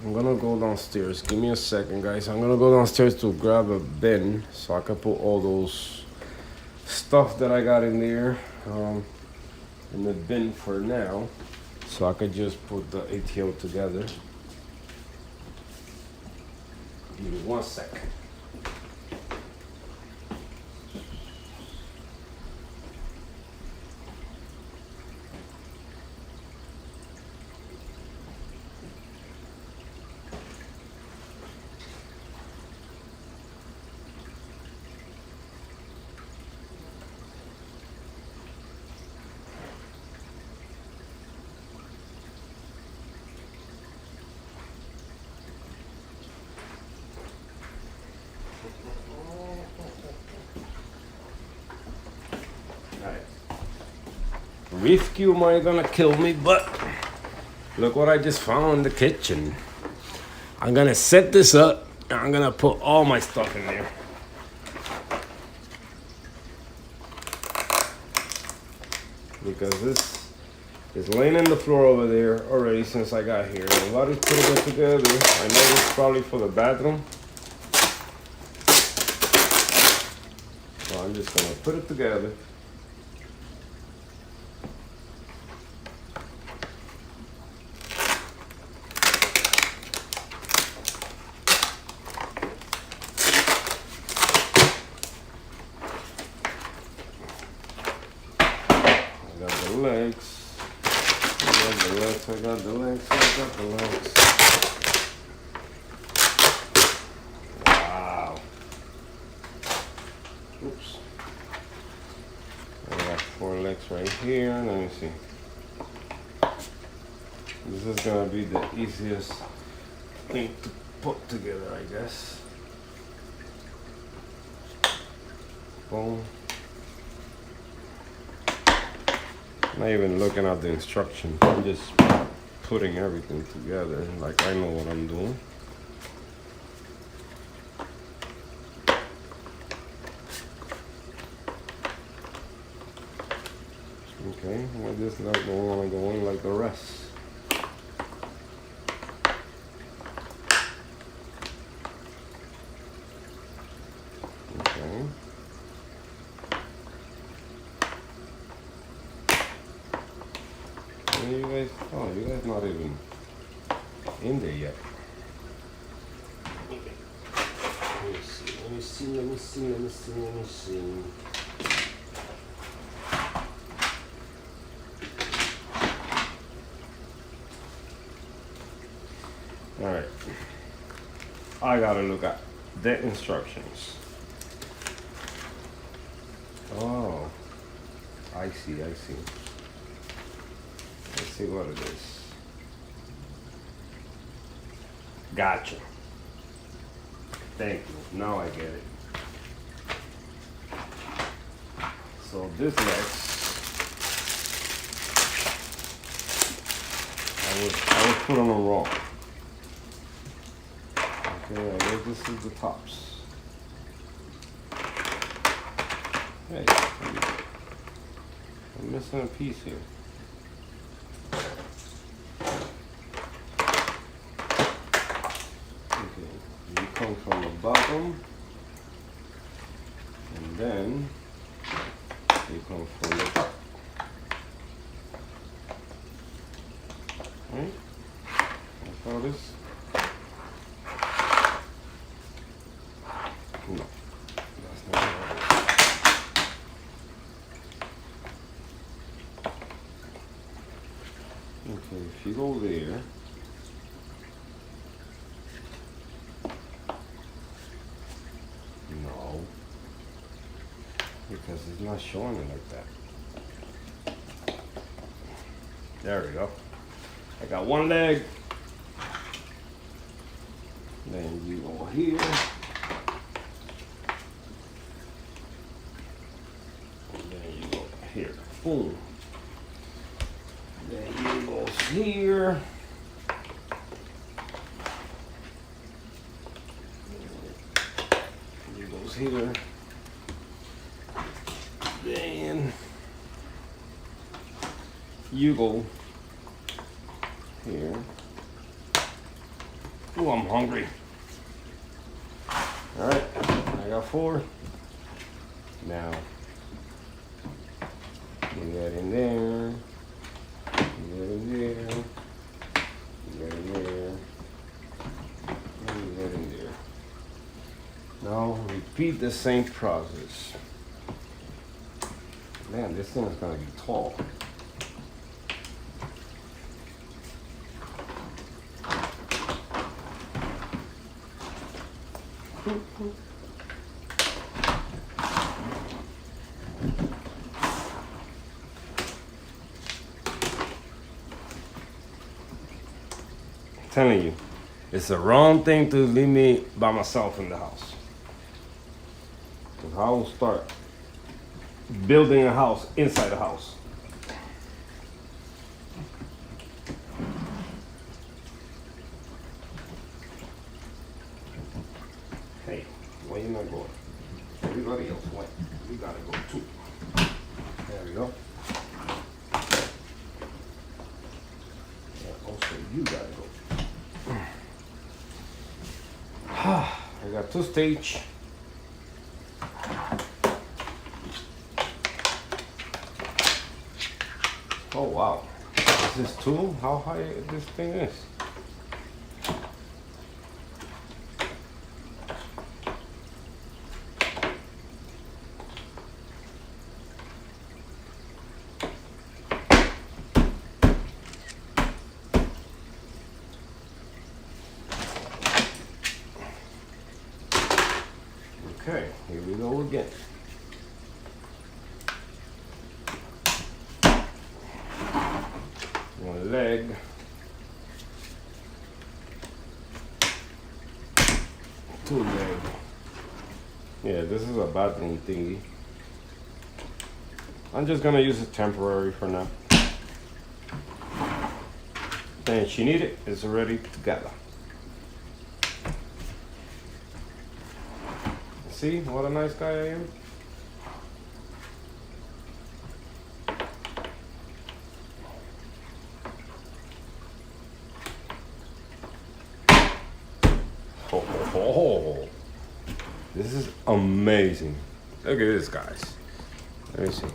I'm gonna go downstairs. Give me a second, guys. I'm gonna go downstairs to grab a bin so I can put all those stuff that I got in there in the bin for now, so I could just put the ATO together. Give me 1 second. Reef cube ain't gonna kill me, but look what I just found in the kitchen. I'm gonna set this up and I'm gonna put all my stuff in there. Because this is laying in the floor over there already since I got here. Nobody's putting it together. I know this is probably for the bathroom. So I'm just gonna put it together. I got the legs. Wow. Oops. I got 4 legs right here. Let me see. This is gonna be the easiest thing to put together, I guess. Boom. Not even looking at the instructions. I'm just putting everything together like I know what I'm doing. Okay, I just not want to go in like the rest. Okay. it's not even in there yet. Let me see. All right, I gotta look at the instructions. Oh, I see. Let's see what it is. Gotcha. Thank you. Now I get it. So this next, I was putting them wrong. Okay, I guess this is the tops. Hey, I'm missing a piece here. Okay, you come from the bottom, and then you come from the top. Right? That's how this. No, that's not how it is. Okay, if you go there, no, because it's not showing it like that. There we go. I got one leg. Then you go here. And then you go here. Boom. Then you go here. You goes here. Then you go here. Oh, I'm hungry. All right, I got 4. Now, you get in there, you get in there, you get in there, and you get in there. Now, repeat the same process. Man, this thing is gonna be tall. Telling you, it's the wrong thing to leave me by myself in the house. Because I will start building a house inside a house. Hey, why you not going? Everybody else went. We gotta go too. There we go. Yeah, also you gotta go. I got 2 stage. Oh wow, is this 2? How high this thing is? Okay, here we go again. One leg. 2 leg. Yeah, this is a bathroom thingy. I'm just gonna use it temporary for now. Then she need it, it's already together. See what a nice guy I am? Oh, this is amazing. Look at this, guys. Let me see.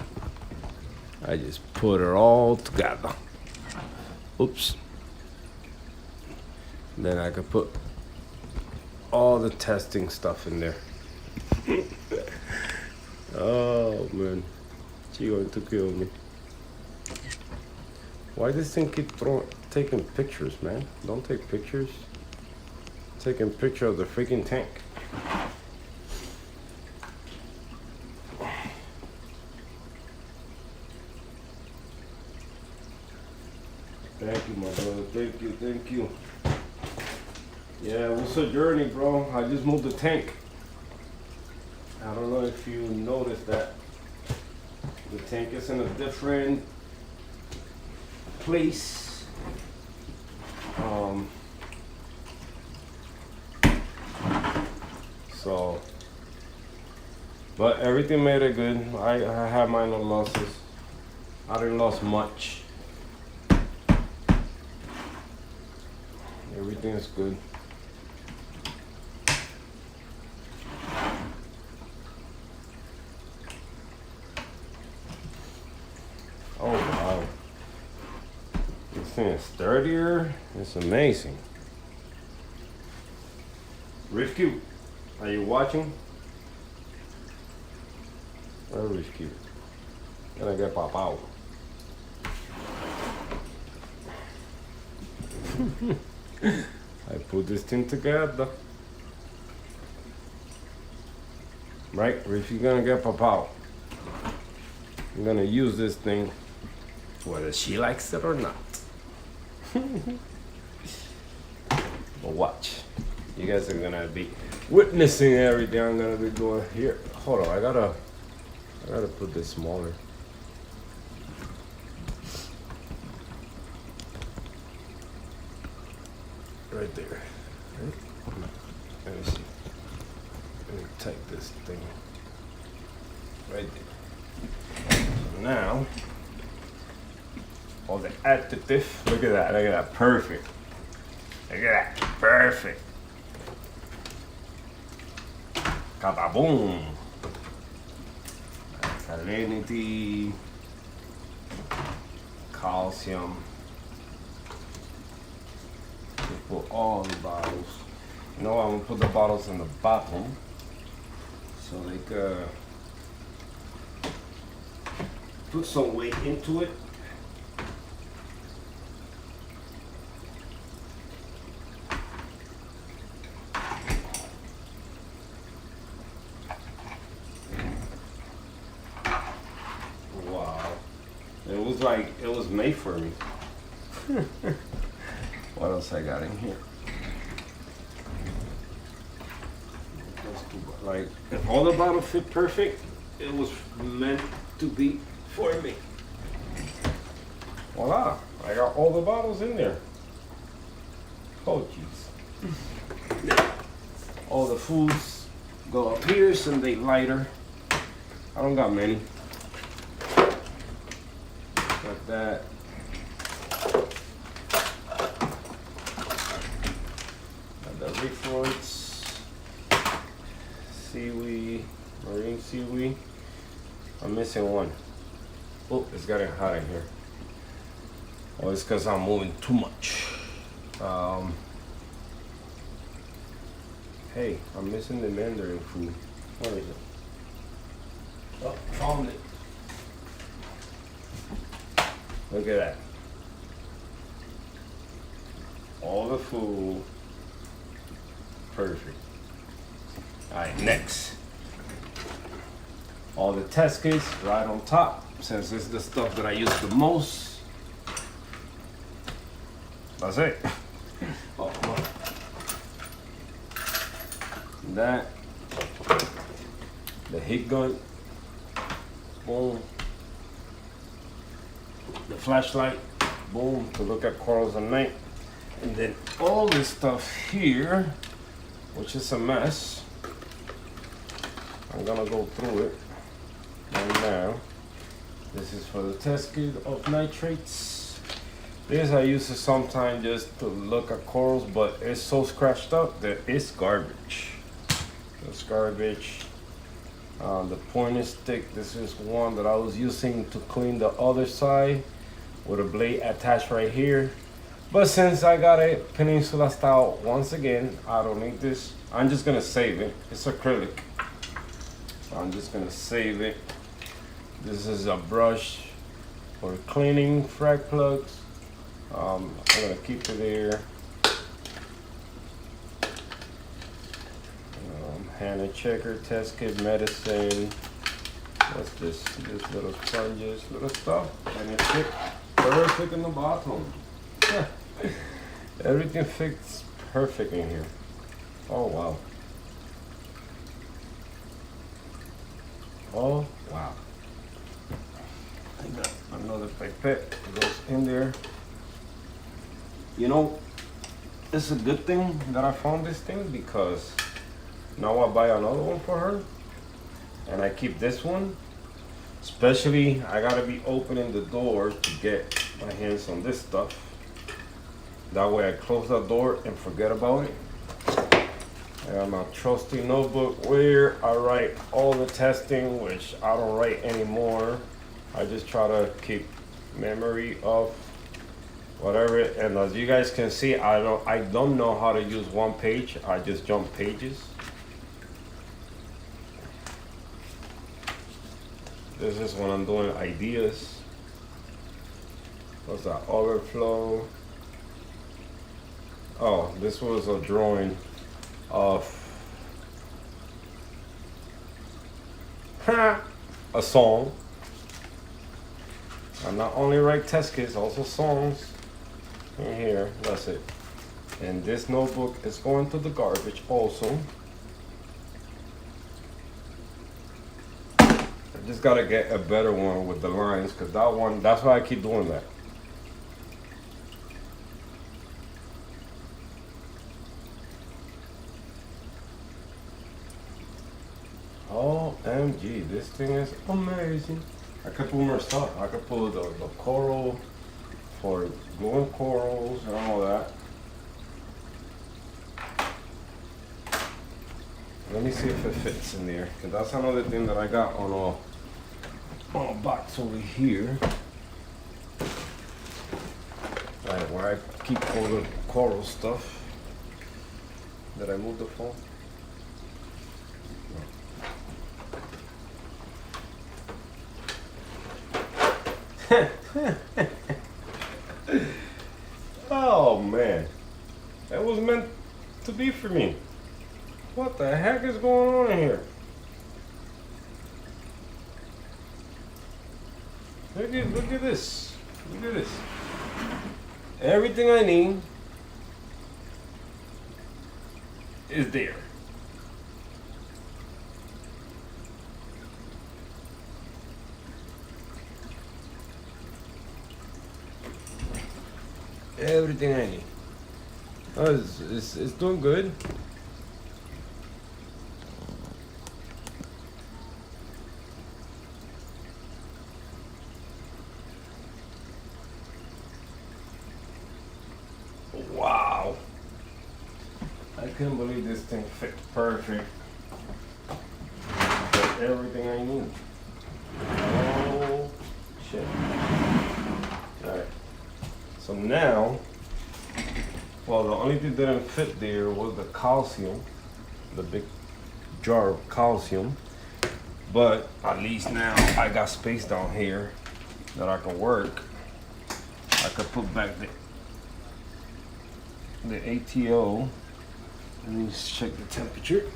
I just put it all together. Oops. Then I could put all the testing stuff in there. Oh man, she's going to kill me. Why this thing keep taking pictures, man? Don't take pictures. Taking picture of the freaking tank. Thank you, my brother. Thank you. Yeah, it was a journey, bro. I just moved the tank. I don't know if you noticed that. The tank is in a different place. So, but everything made it good. I had minor losses. I didn't lose much. Everything is good. Oh wow. This thing is sturdier. It's amazing. Reefing, are you watching? Where Reefing? Gonna get pop out. I put this thing together. Right, Reefing gonna get pop out. I'm gonna use this thing whether she likes it or not. But watch. You guys are gonna be witnessing everything I'm gonna be doing here. Hold on, I gotta put this smaller. Right there. Let me see. Let me take this thing. Right there. So now, all the additive. Look at that. Look at that. Perfect. Look at that. Perfect. Kaboom. Salinity. Calcium. We put all the bottles. You know, I'm gonna put the bottles in the bottom so they could put some weight into it. Wow, it was like it was made for me. What else I got in here? Like, if all the bottles fit perfect, it was meant to be for me. Voila, I got all the bottles in there. Oh jeez. All the foods go up here so they lighter. I don't got many. Like that. The Reefing, seaweed, marine seaweed. I'm missing one. Oh, it's getting hot in here. Oh, it's because I'm moving too much. Hey, I'm missing the mandarin food. What is it? Oh, found it. Look at that. All the food. Perfect. Alright, next. All the test kits right on top, since it's the stuff that I use the most. That's it. Oh, come on. That. The heat gun. Boom. The flashlight. Boom. To look at corals at night. And then all this stuff here, which is a mess. I'm gonna go through it right now. This is for the test kit of nitrates. This I use it sometimes just to look at corals, but it's so scratched up that it's garbage. It's garbage. The pointer stick, this is one that I was using to clean the other side with a blade attached right here. But since I got a Peninsula style once again, I don't need this. I'm just gonna save it. It's acrylic. So I'm just gonna save it. This is a brush for cleaning frag plugs. I'm gonna keep it there. Hannah checker, test kit, medicine. What's this? Just little sponges, little stuff. And it fit perfect in the bathroom. Everything fits perfect in here. Oh wow. Oh wow. I got another pipette that goes in there. You know, it's a good thing that I found this thing because now I buy another one for her and I keep this one. Especially I gotta be opening the door to get my hands on this stuff. That way I close that door and forget about it. I got my trusty notebook where I write all the testing, which I don't write anymore. I just try to keep memory of whatever. And as you guys can see, I don't know how to use one page. I just jump pages. This is when I'm doing ideas. What's that? Overflow. Oh, this was a drawing of a song. I not only write test kits, also songs in here. That's it. And this notebook is going to the garbage also. I just gotta get a better one with the lines, because that one, that's why I keep doing that. OMG, this thing is amazing. I could put more stuff. I could put the coral for glowing corals and all that. Let me see if it fits in there, because that's another thing that I got on a box over here. Right, where I keep all the coral stuff. Did I move the phone? Oh man, that was meant to be for me. What the heck is going on in here? Look at this. Look at this. Everything I need is there. Everything I need. Oh, it's doing good. Wow. I can't believe this thing fit perfect. Got everything I need. Oh shit. Alright. So now, well, the only thing that didn't fit there was the calcium, the big jar of calcium. But at least now I got space down here that I can work. I could put back the ATO. Let me just check the temperature.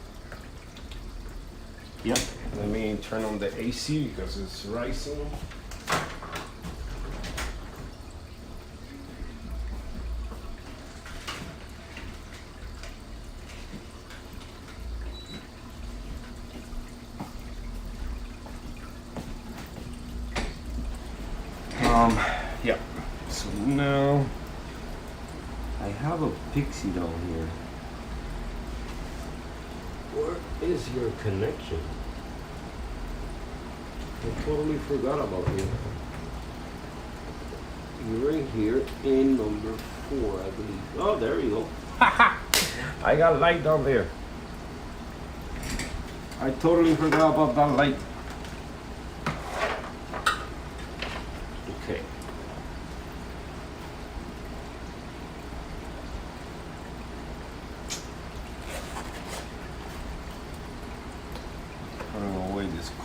Yep. Let me turn on the AC because it's rising. Yeah. So now I have a pixie down here. Where is your connection? I totally forgot about you. You're right here in number 4, I believe. Oh, there you go. I got a light down there. I totally forgot about that light. Okay.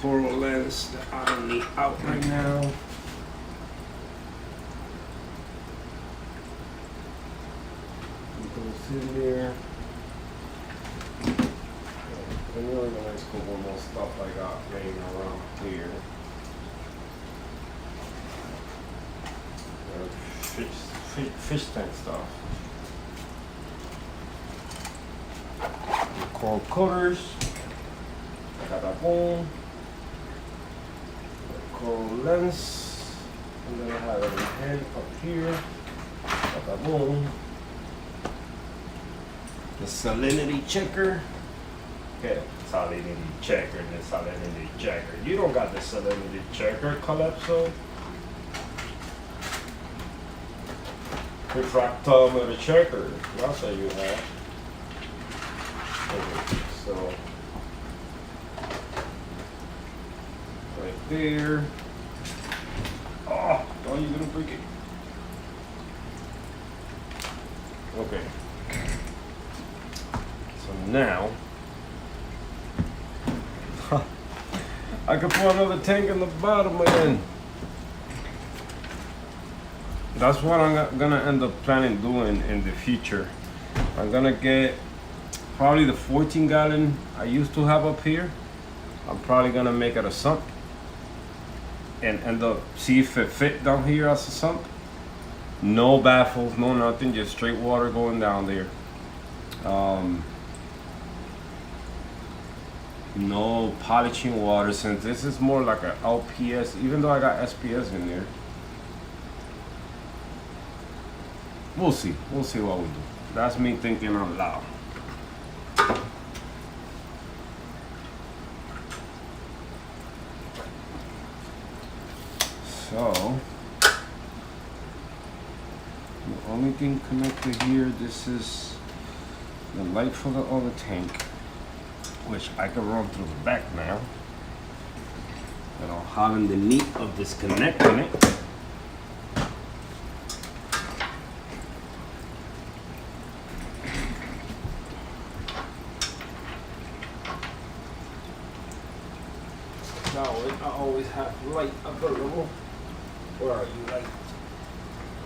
coral lens that I don't need out right now. It goes in there. And you're organize a couple more stuff I got laying around here. Fish tank stuff. The coral cutters. I got that boom. The coral lens. And then I have a head up here. Got that boom. The salinity checker. Okay, salinity checker, the salinity checker. You don't got the salinity checker, Calypso. Refractometer checker. That's what you have. Okay, so right there. Oh, don't you gonna break it? Okay. So now I can put another tank in the bottom again. That's what I'm gonna end up planning doing in the future. I'm gonna get probably the 14 gallon I used to have up here. I'm probably gonna make it a sump and end up see if it fit down here as a sump. No baffles, no nothing, just straight water going down there. No polishing water, since this is more like an LPS, even though I got SPS in there. We'll see what we do. That's me thinking out loud. So the only thing connected here, this is the light for the other tank, which I can run through the back now without having the need of disconnecting it. Now I always have light available. Where are you, light?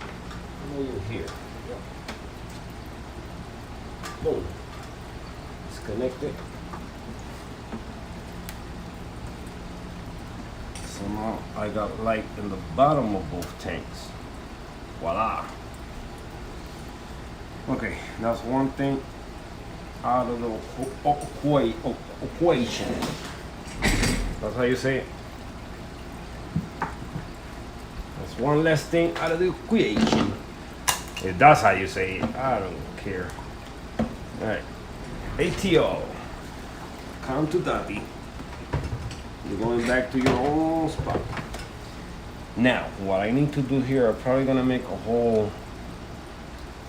I know you're here. Yeah. Boom. Disconnect it. So now I got light in the bottom of both tanks. Voila. Okay, that's one thing out of the equation. That's how you say it. That's one less thing out of the equation. If that's how you say it, I don't care. Alright. ATO. Count to daddy. You're going back to your own spot. Now, what I need to do here, I'm probably gonna make a hole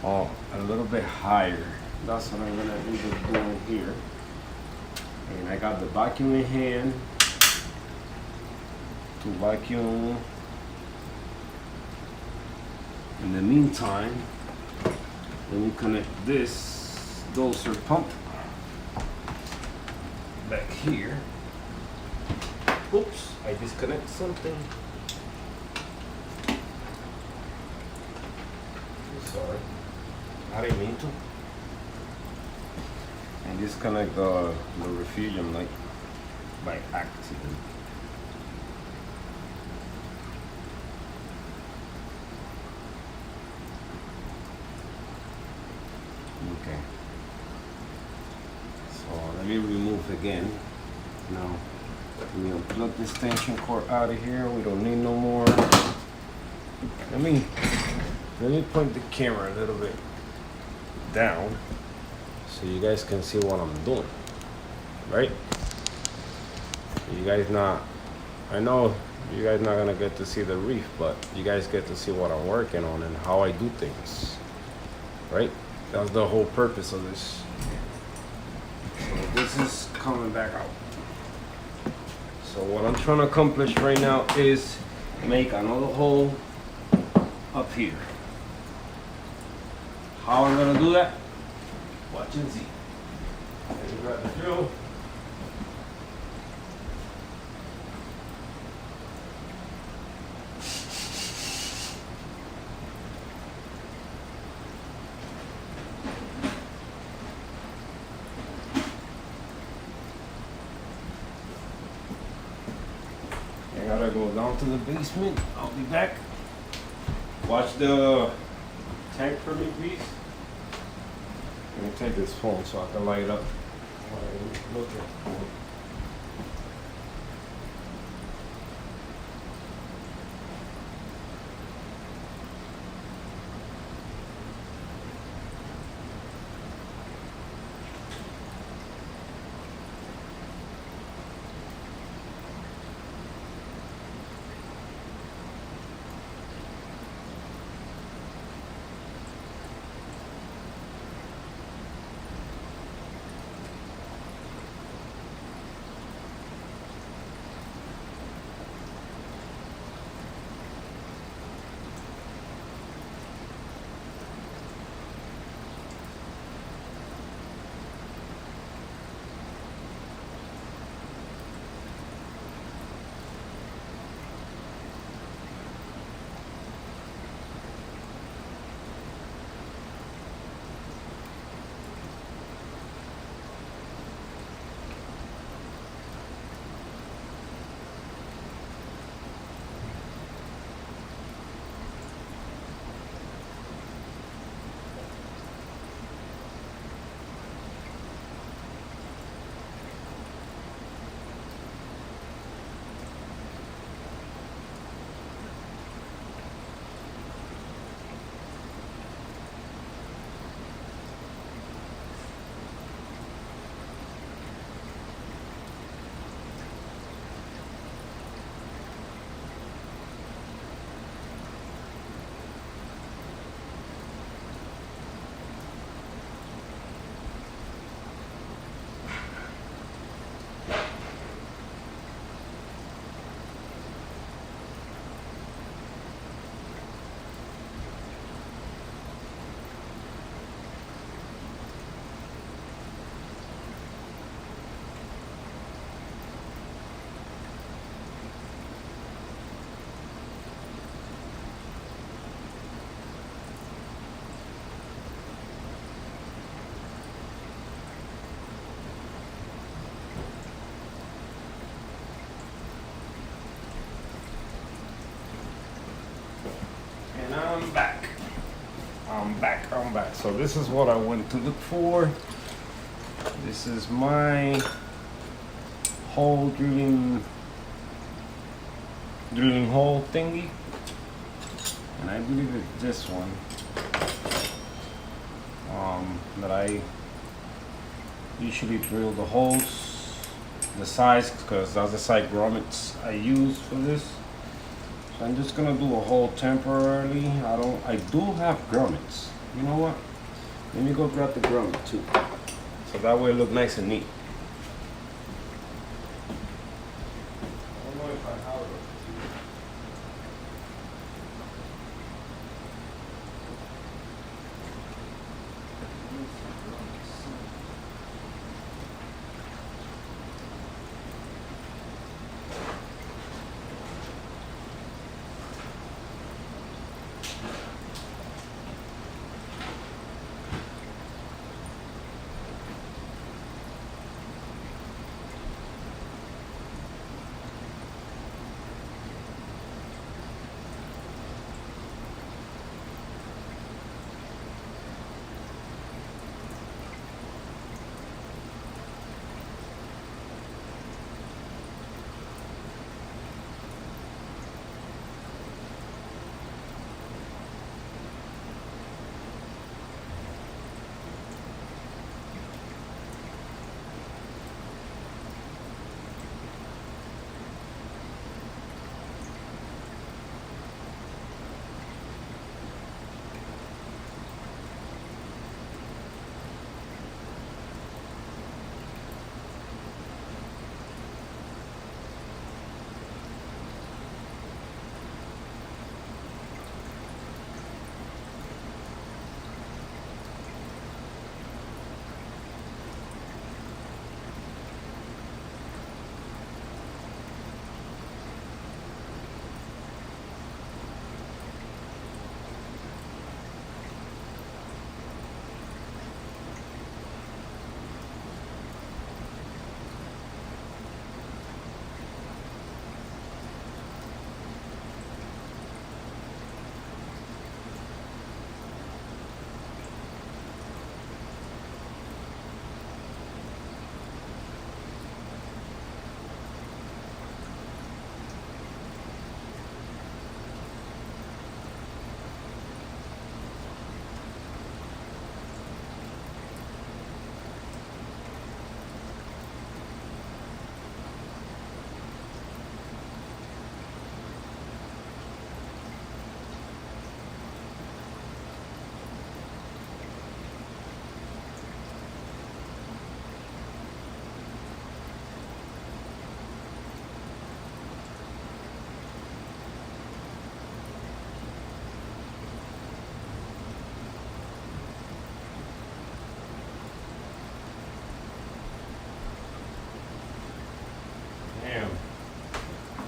a little bit higher. That's what I'm gonna end up doing here. And I got the vacuum in hand to vacuum. In the meantime, let me connect this doser pump back here. Oops, I disconnected something. Sorry, I didn't mean to. And disconnect the refugium like by accident. Okay. So let me remove again. Now let me unplug this tension cord out of here. We don't need no more. Let me point the camera a little bit down so you guys can see what I'm doing. Right? You guys not, I know you guys not gonna get to see the reef, but you guys get to see what I'm working on and how I do things. Right? That's the whole purpose of this. So this is coming back out. So what I'm trying to accomplish right now is make another hole up here. How I'm gonna do that? Watch and see. Let me grab the drill. gotta go down to the basement. I'll be back. Watch the tank for me, please. Let me take this phone so I can light up while I look at the phone. And I'm back. I'm back. So this is what I went to look for. This is my hole drilling hole thingy. And I believe it's this one. That I usually drill the holes, the size, because that's the size grommets I use for this. So I'm just gonna do a hole temporarily. I do have grommets. You know what? Let me go grab the grommet too. So that way it look nice and neat. I don't know if I have it.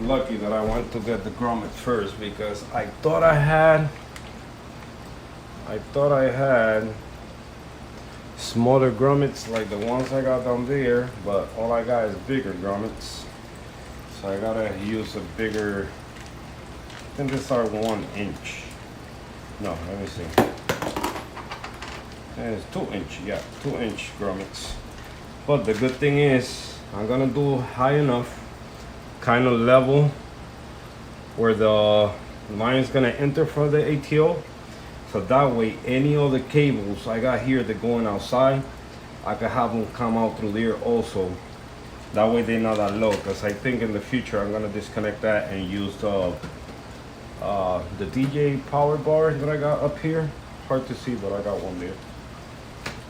lucky that I went to get the grommet first because I thought I had smaller grommets like the ones I got down there, but all I got is bigger grommets. So I gotta use a bigger, I think these are 1 inch. No, let me see. It's 2 inch, yeah, 2 inch grommets. But the good thing is, I'm gonna do high enough, kind of level, where the line's gonna enter for the ATO. So that way, any of the cables I got here that going outside, I can have them come out through there also. That way they're not that low, because I think in the future I'm gonna disconnect that and use the DJ power bar that I got up here. Hard to see, but I got one there.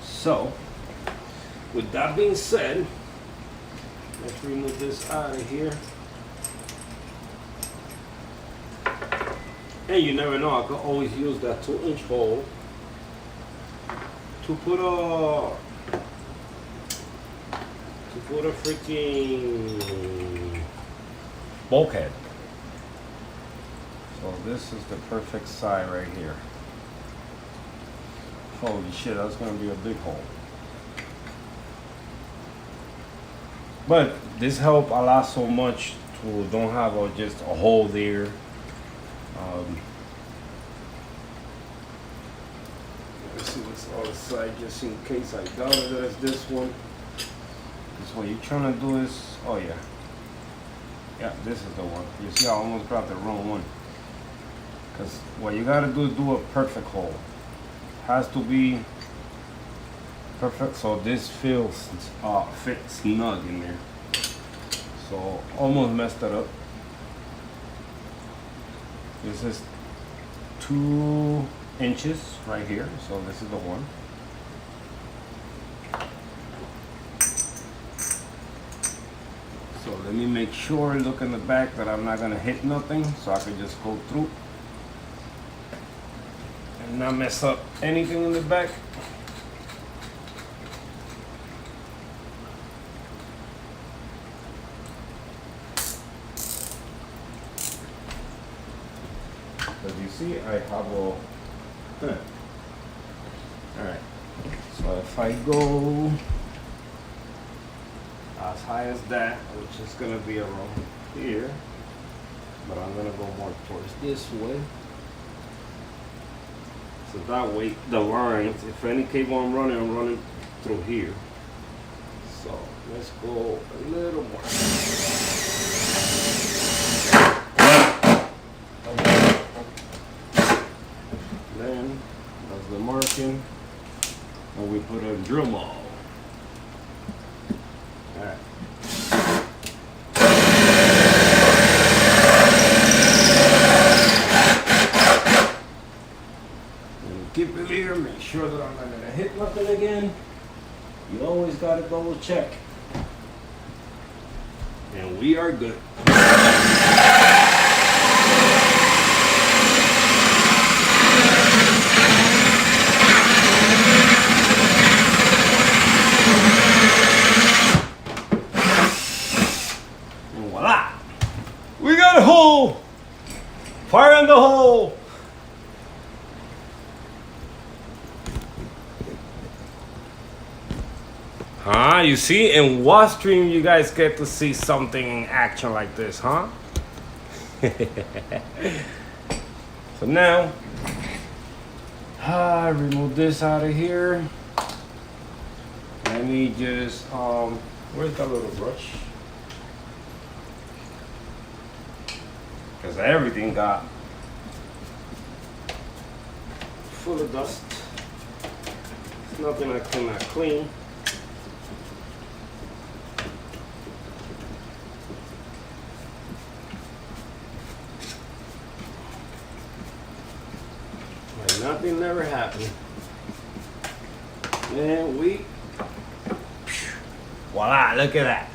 So, with that being said, let's remove this out of here. And you never know, I could always use that 2-inch hole to put a freaking bulkhead. So this is the perfect size right here. Holy shit, that's gonna be a big hole. But this help a lot so much to don't have just a hole there. Let's see what's on the side just in case I doubt it as this one. Because what you're trying to do is, oh yeah. Yeah, this is the one. You see I almost grabbed the wrong one. Because what you gotta do is do a perfect hole. Has to be perfect so this fits snug in there. So almost messed it up. This is 2 inches right here, so this is the one. So let me make sure, look in the back, that I'm not gonna hit nothing, so I can just go through and not mess up anything in the back. As you see, I have a, alright, so if I go as high as that, which is going to be around here, but I'm going to go more towards this way. So that way, the lines, if any cable I'm running through here. So let's go a little more. Then, that's the marking, and we put a drill maul. Alright. And keep it here, make sure that I'm not gonna hit nothing again. You always gotta double check. And we are good. We got a hole! Fire in the hole! Huh? You see, in what stream you guys get to see something in action like this, huh? So now, remove this out of here. Let me just, where's that little brush? Because everything got full of dust. There's nothing I cannot clean. Like nothing never happened. And voila, look at that.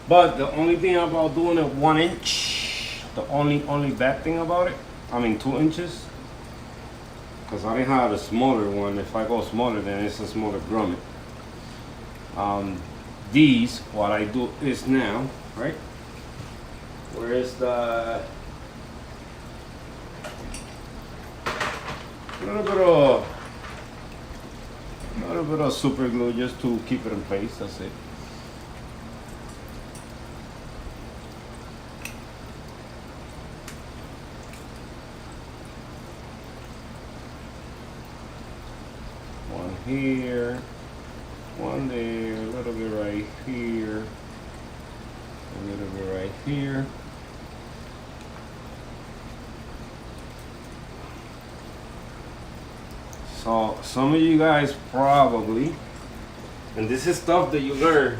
But the only thing about doing it 1 inch, the only bad thing about it, 2 inches, because I didn't have a smaller one. If I go smaller, then it's a smaller grommet. These, what I do is now, right? Where's the a little bit of super glue just to keep it in place. That's it. One here, one there, a little bit right here, a little bit right here. So some of you guys probably, and this is stuff that you learn.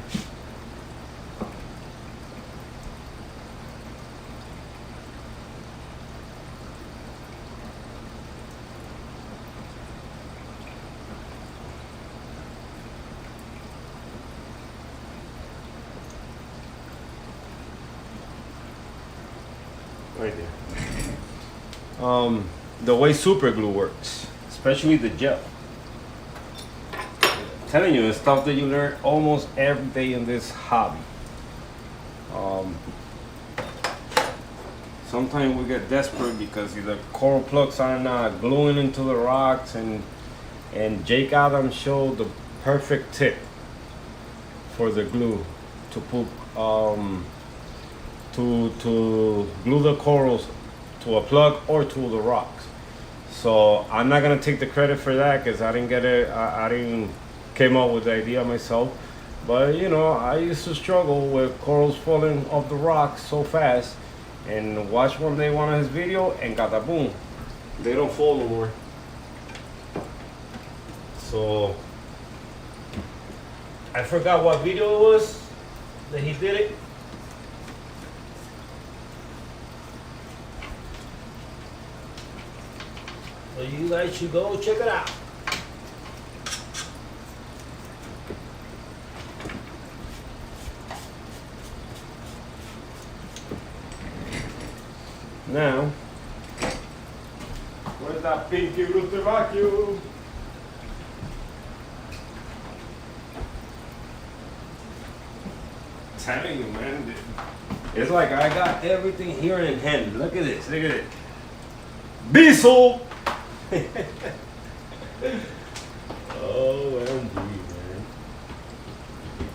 Right there. The way super glue works, especially the gel. I'm telling you, it's stuff that you learn almost every day in this hobby. Sometimes we get desperate because the coral plugs are not gluing into the rocks, and Jake Adams showed the perfect tip for the glue to put to glue the corals to a plug or to the rocks. So I'm not gonna take the credit for that because I didn't get it. I didn't came up with the idea myself. But you know, I used to struggle with corals falling off the rocks so fast, and watch one day one of his video and got boom, they don't fall no more. So I forgot what video it was that he did it. So you guys should go check it out. Now, where's that pinky Luther vacuum? Telling you, man, it's like I got everything here in hand. Look at this, look at it. Bissell! OMG, man.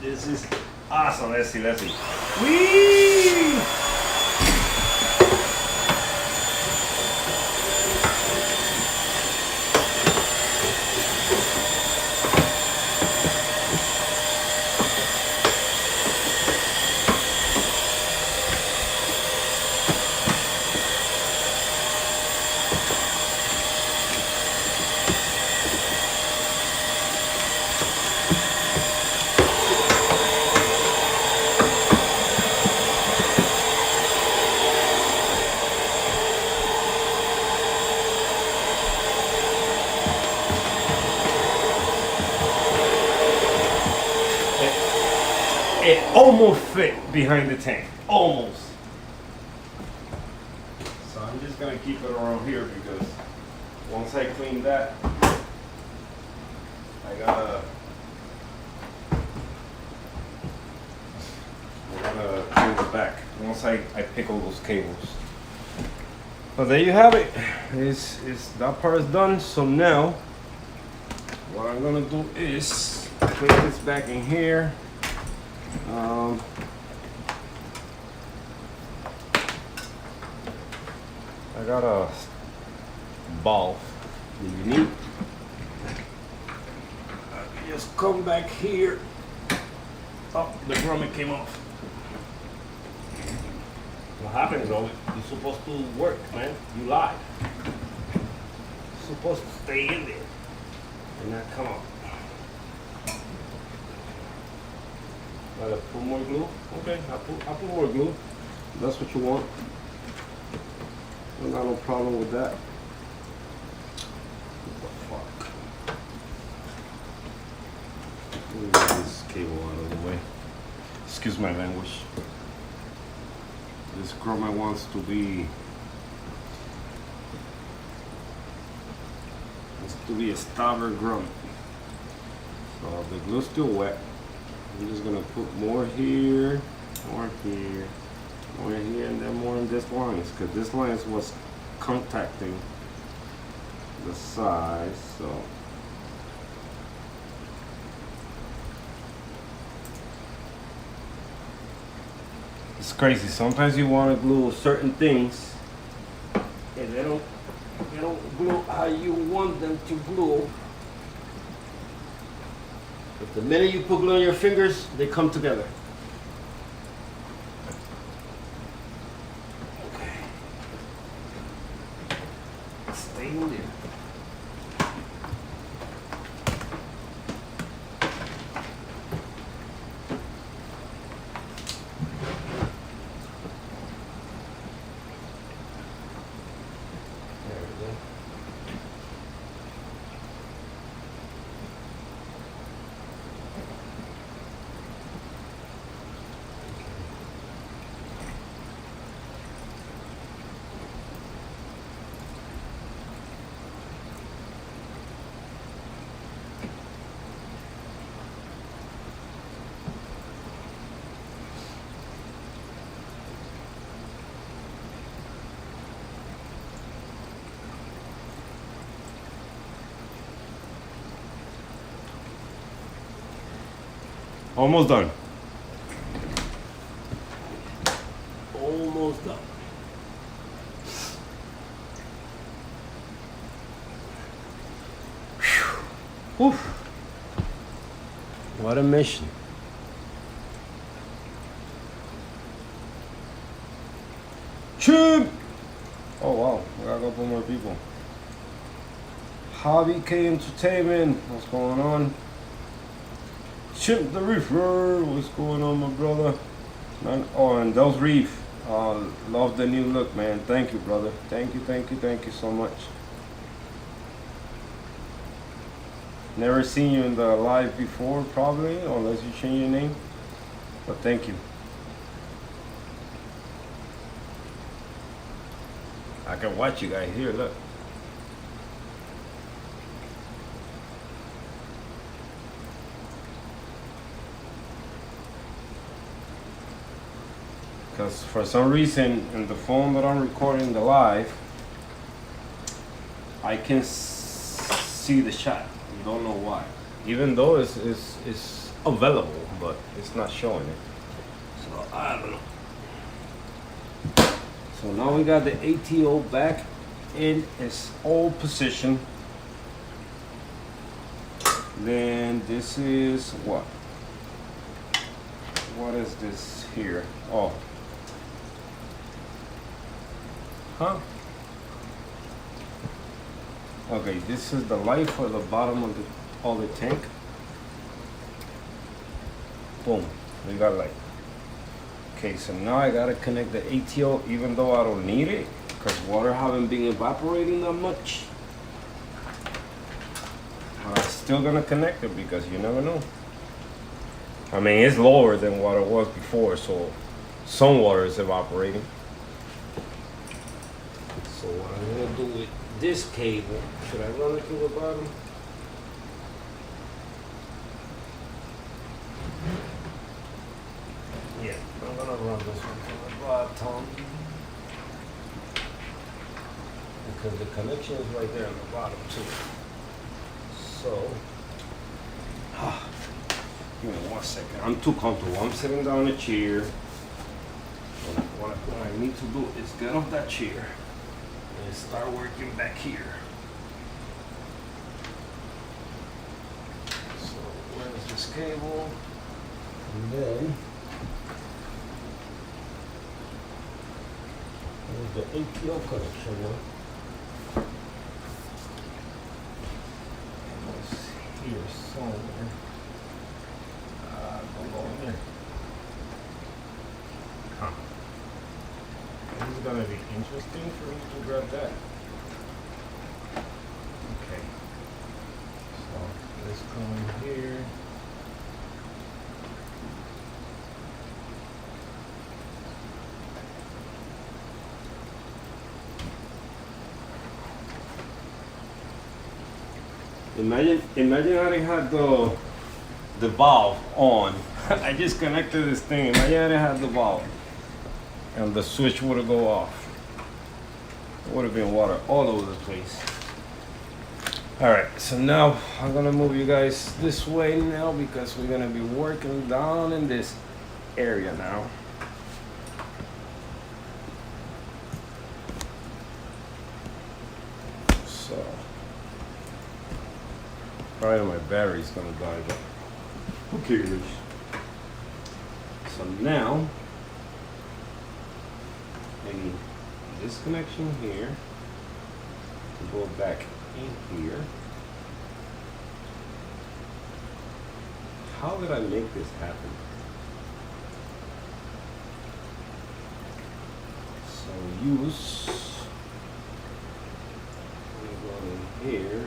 This is awesome. Let's see, let's see. Whee! It almost fit behind the tank, almost. So I'm just gonna keep it around here because once I clean that, I gotta clean the back once I pick all those cables. But there you have it. That part is done. So now what I'm gonna do is put this back in here. I got a ball that you need. Just come back here. Oh, the grommet came off. What happens though? You're supposed to work, man. You live. You're supposed to stay in there and not come up. Gotta put more glue? Okay, I'll put more glue. If that's what you want. I got no problem with that. What the fuck? Let me get this cable out of the way. Excuse my language. This grommet wants to be a stubborn grommet. So the glue's still wet. I'm just gonna put more here, more here, More here and then more in this lines, because this line is what's contacting the size. So it's crazy. Sometimes you want to glue certain things and they don't glue how you want them to glue. But the minute you put glue on your fingers, they come together. Okay. Stay in there. Almost done. Almost done. Whew. What a mission. Chip! Oh wow, we got a couple more people. Hobby K Entertainment, what's going on? Chip the Reefer, what's going on, my brother? Man, oh, and those Reef, love the new look, man. Thank you, brother. Thank you so much. Never seen you in the live before, probably, unless you change your name. But thank you. I can watch you guys here, look. Because for some reason, in the phone that I'm recording the live, I can see the shot. I don't know why. Even though it's available, but it's not showing it. So I don't know. So now we got the ATO back in its old position. Then this is what? What is this here? Oh. Huh? Okay, this is the light for the bottom of the tank. Boom, we got light. Okay, so now I gotta connect the ATO, even though I don't need it, because water haven't been evaporating that much. But I'm still gonna connect it because you never know. I mean, it's lower than what it was before, so some water is evaporating. So what I'm gonna do with this cable, should I run it to the bottom? Yeah, I'm gonna run this one to the bottom. Because the connection is right there on the bottom too. So, give me 1 second. I'm too comfortable. I'm sitting down in a chair. What I need to do is get off that chair and start working back here. So where's this cable? And then there's the ATO connection now. Here somewhere. Don't go in there. Huh. This is gonna be interesting for me to grab that. Okay. So let's go in here. Imagine I had the valve on. I just connected this thing. Imagine I had the valve. and the switch would have go off. It would have been water all over the place. All right, so now I'm gonna move you guys this way now because we're gonna be working down in this area now. So probably my battery's gonna die, but who cares? So now I need this connection here to go back in here. How did I make this happen? So use, I'm gonna go in here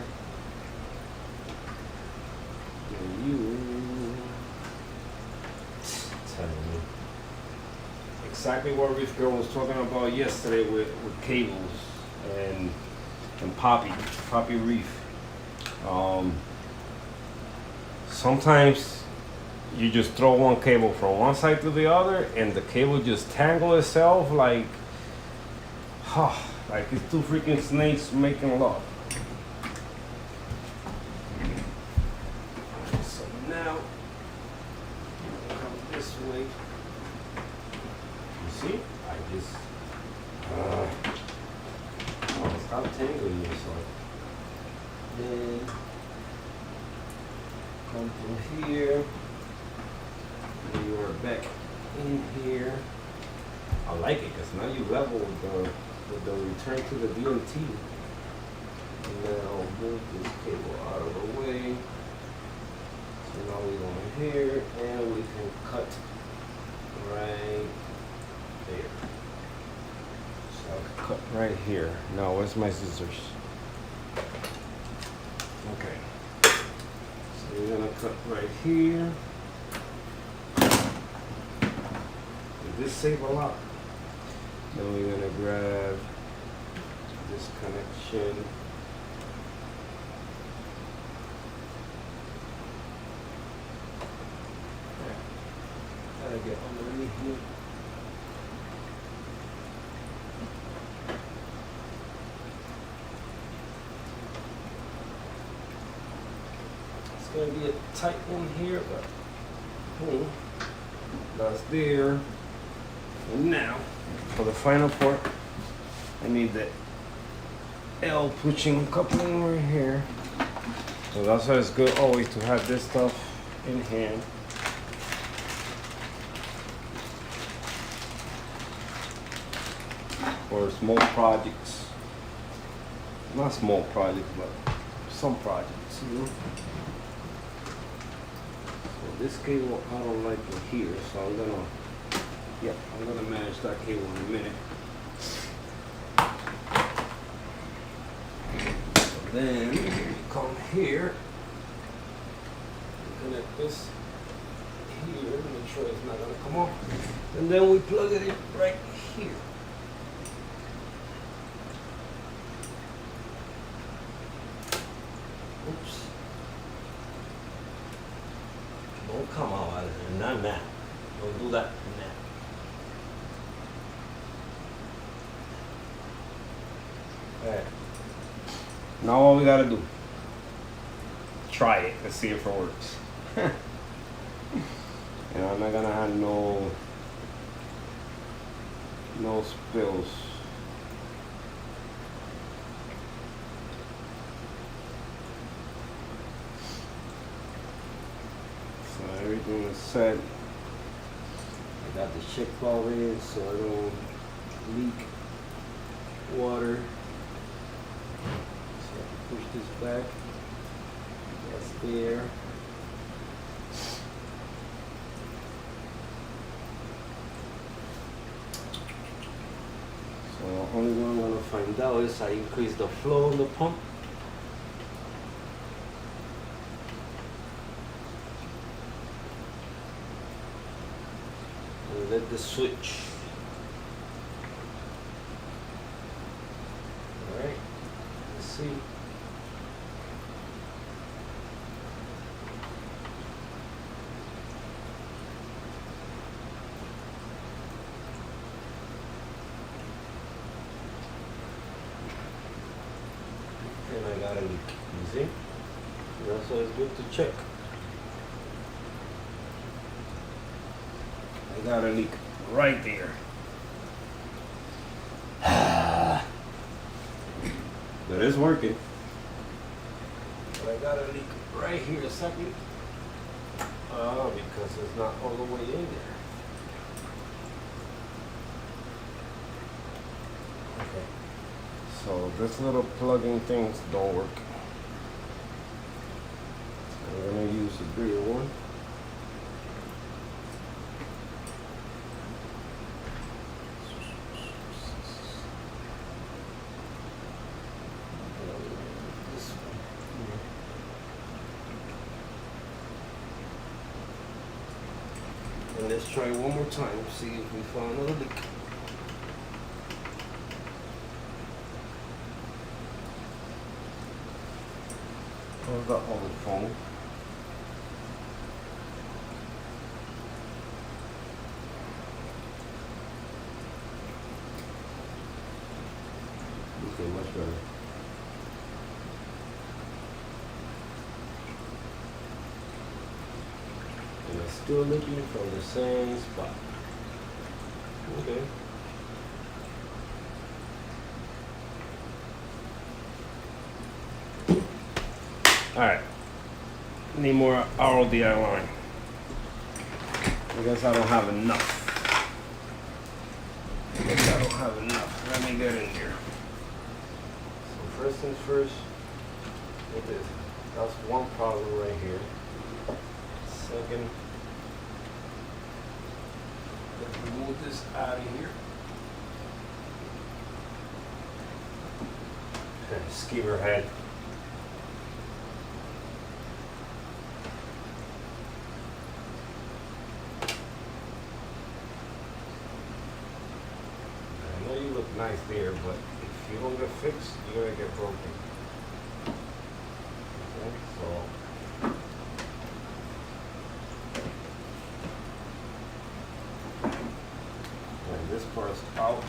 and use, telling me exactly what Reef Girl was talking about yesterday with cables and poppy reef. Sometimes you just throw one cable from one side to the other and the cable just tangle itself like it's two freaking snakes making love. So now come this way. You see? I just stop tangling yourself. Then come through here. And you are back in here. I like it because now you level with the return to the DMT. And then I'll move this cable out of the way. So now we go in here and we can cut right there. So I'll cut right here. Now where's my scissors? Okay. So we're gonna cut right here. This save a lot. Then we're gonna grab this connection. Gotta get underneath here. It's gonna be a tight one here, but that's there. And now, for the final part, I need the L pushing coupling right here. So that's why it's good always to have this stuff in hand. For small projects. Not small projects, but some projects, you know. So this cable, I don't like it here, so I'm gonna manage that cable in a minute. So then you come here, connect this here, make sure it's not gonna come off, and then we plug it in right here. Oops. Don't come out of there, not now. Don't do that now. Alright. Now all we gotta do, try it and see if it works. You know, I'm not gonna have no spills. So everything is set. I got the check valve in so I don't leak water. So I can push this back. That's there. So the only one I'm gonna find out is I increase the flow on the pump. And let the switch. Alright, let's see. got a leak. You see? That's why it's good to check. I got a leak right there. But it's working. But I got a leak right here a second. Because it's not all the way in there. Okay. So this little plugging things don't work. I'm gonna use a bigger one. And let's try one more time, see if we find another leak. Hold up on the phone. Okay, much better. And it's still leaking from the same spot. Okay. Alright. Need more RODI line. I guess I don't have enough. Let me get in here. So first things first, look at this. That's one problem right here. Second, let's remove this out of here. Skimmer head. I know you look nice there, but if you don't get fixed, you're gonna get broken. Okay, so and this part's out.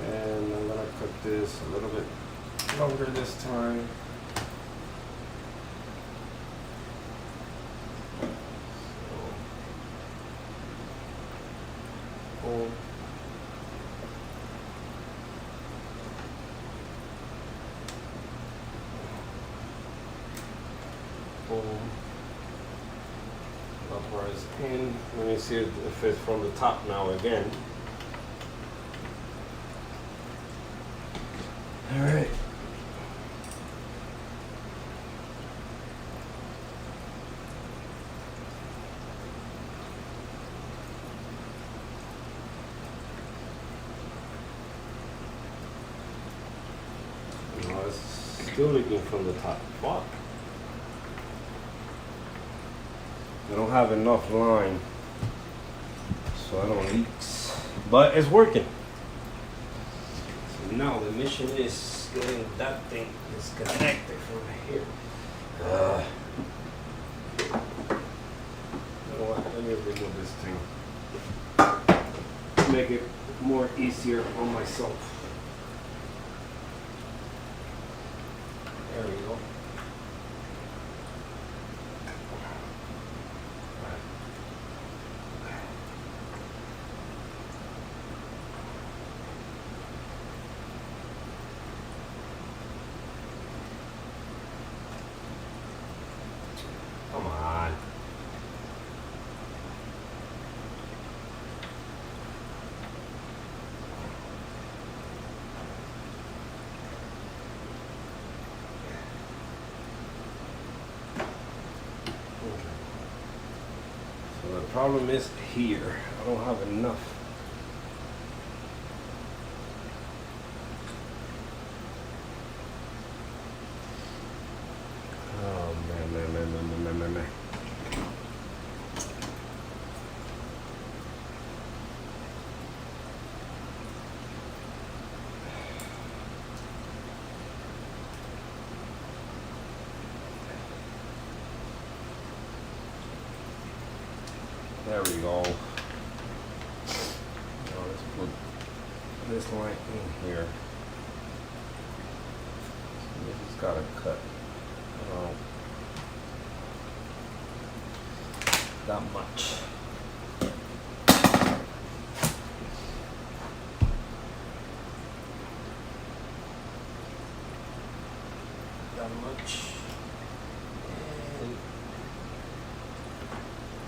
And I'm gonna cut this a little bit longer this time. So, boom. Boom. That part is in. Let me see if it's from the top now again. All right. No, it's still leaking from the top. Fuck. I don't have enough line, so I don't leaks. But it's working. Now the mission is getting that thing disconnected from here. You know what? Let me remove this thing. Make it more easier on myself. There we go. Come on. So the problem is here. I don't have enough. Oh man. There we go. Now let's put this line in here. gotta cut that much. That much. And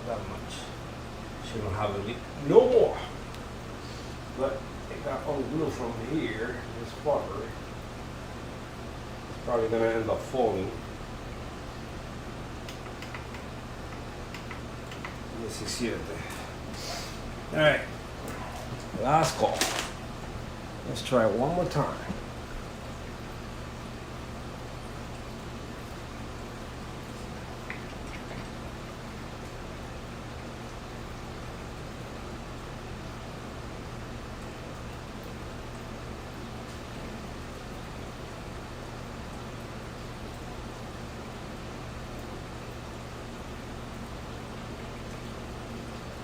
that much. Shouldn't have a leak no more. But it got unglued from here, this part. It's probably gonna end up falling. Let's see it there. Alright. Last call. Let's try it one more time.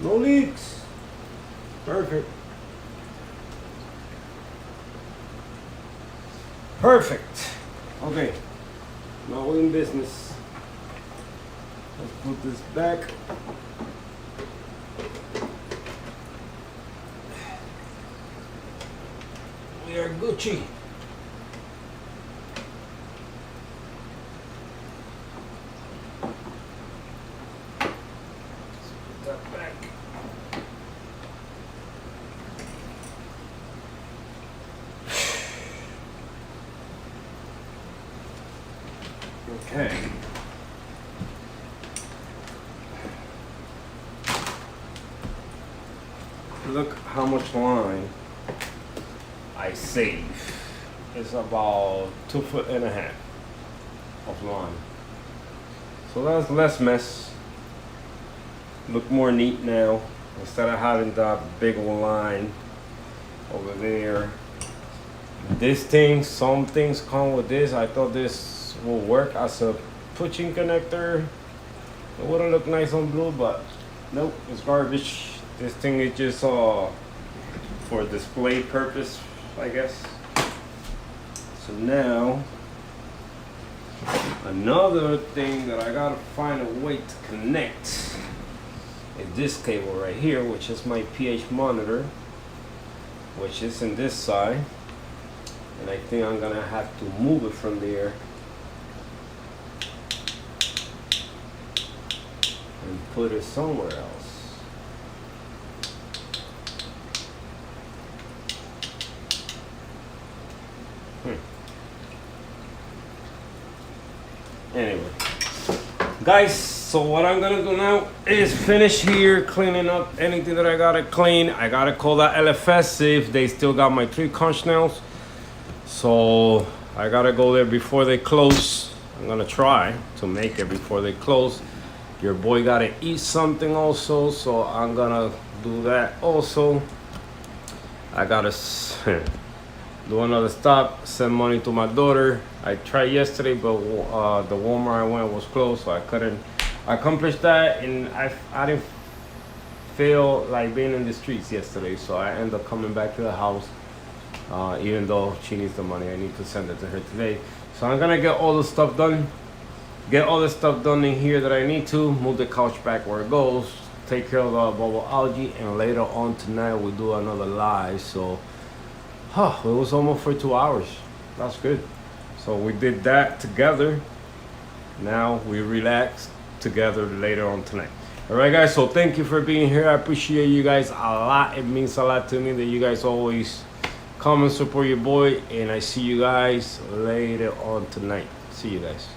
No leaks. Perfect. Perfect. Okay. Now we're in business. Let's put this back. We are Gucci. Okay. Look how much line I save. It's about 2.5 foot of line. So that's less mess. Look more neat now. Instead of having that big line over there. This thing, some things come with this. I thought this will work as a pushing connector. It wouldn't look nice on blue, but nope, it's garbage. This thing is just for display purpose, I guess. So now, another thing that I gotta find a way to connect is this cable right here, which is my pH monitor, which is in this side. And I think I'm gonna have to move it from there and put it somewhere else. Anyway, guys, so what I'm gonna do now is finish here cleaning up anything that I gotta clean. I gotta call that LFS, see if they still got my 3 conch nails. So I gotta go there before they close. I'm gonna try to make it before they close. Your boy gotta eat something also, so I'm gonna do that also. I gotta do another stop, send money to my daughter. I tried yesterday, but the Walmart I went was closed, so I couldn't accomplish that, and I didn't feel like being in the streets yesterday, so I ended up coming back to the house. Even though she needs the money, I need to send it to her today. So I'm gonna get all the stuff done. Get all the stuff done in here that I need to. Move the couch back where it goes. Take care of the bubble algae, and later on tonight we'll do another live. So, it was almost for 2 hours. That's good. So we did that together. Now we relax together later on tonight. All right, guys. So thank you for being here. I appreciate you guys a lot. It means a lot to me that you guys always come and support your boy, and I see you guys later on tonight. See you guys.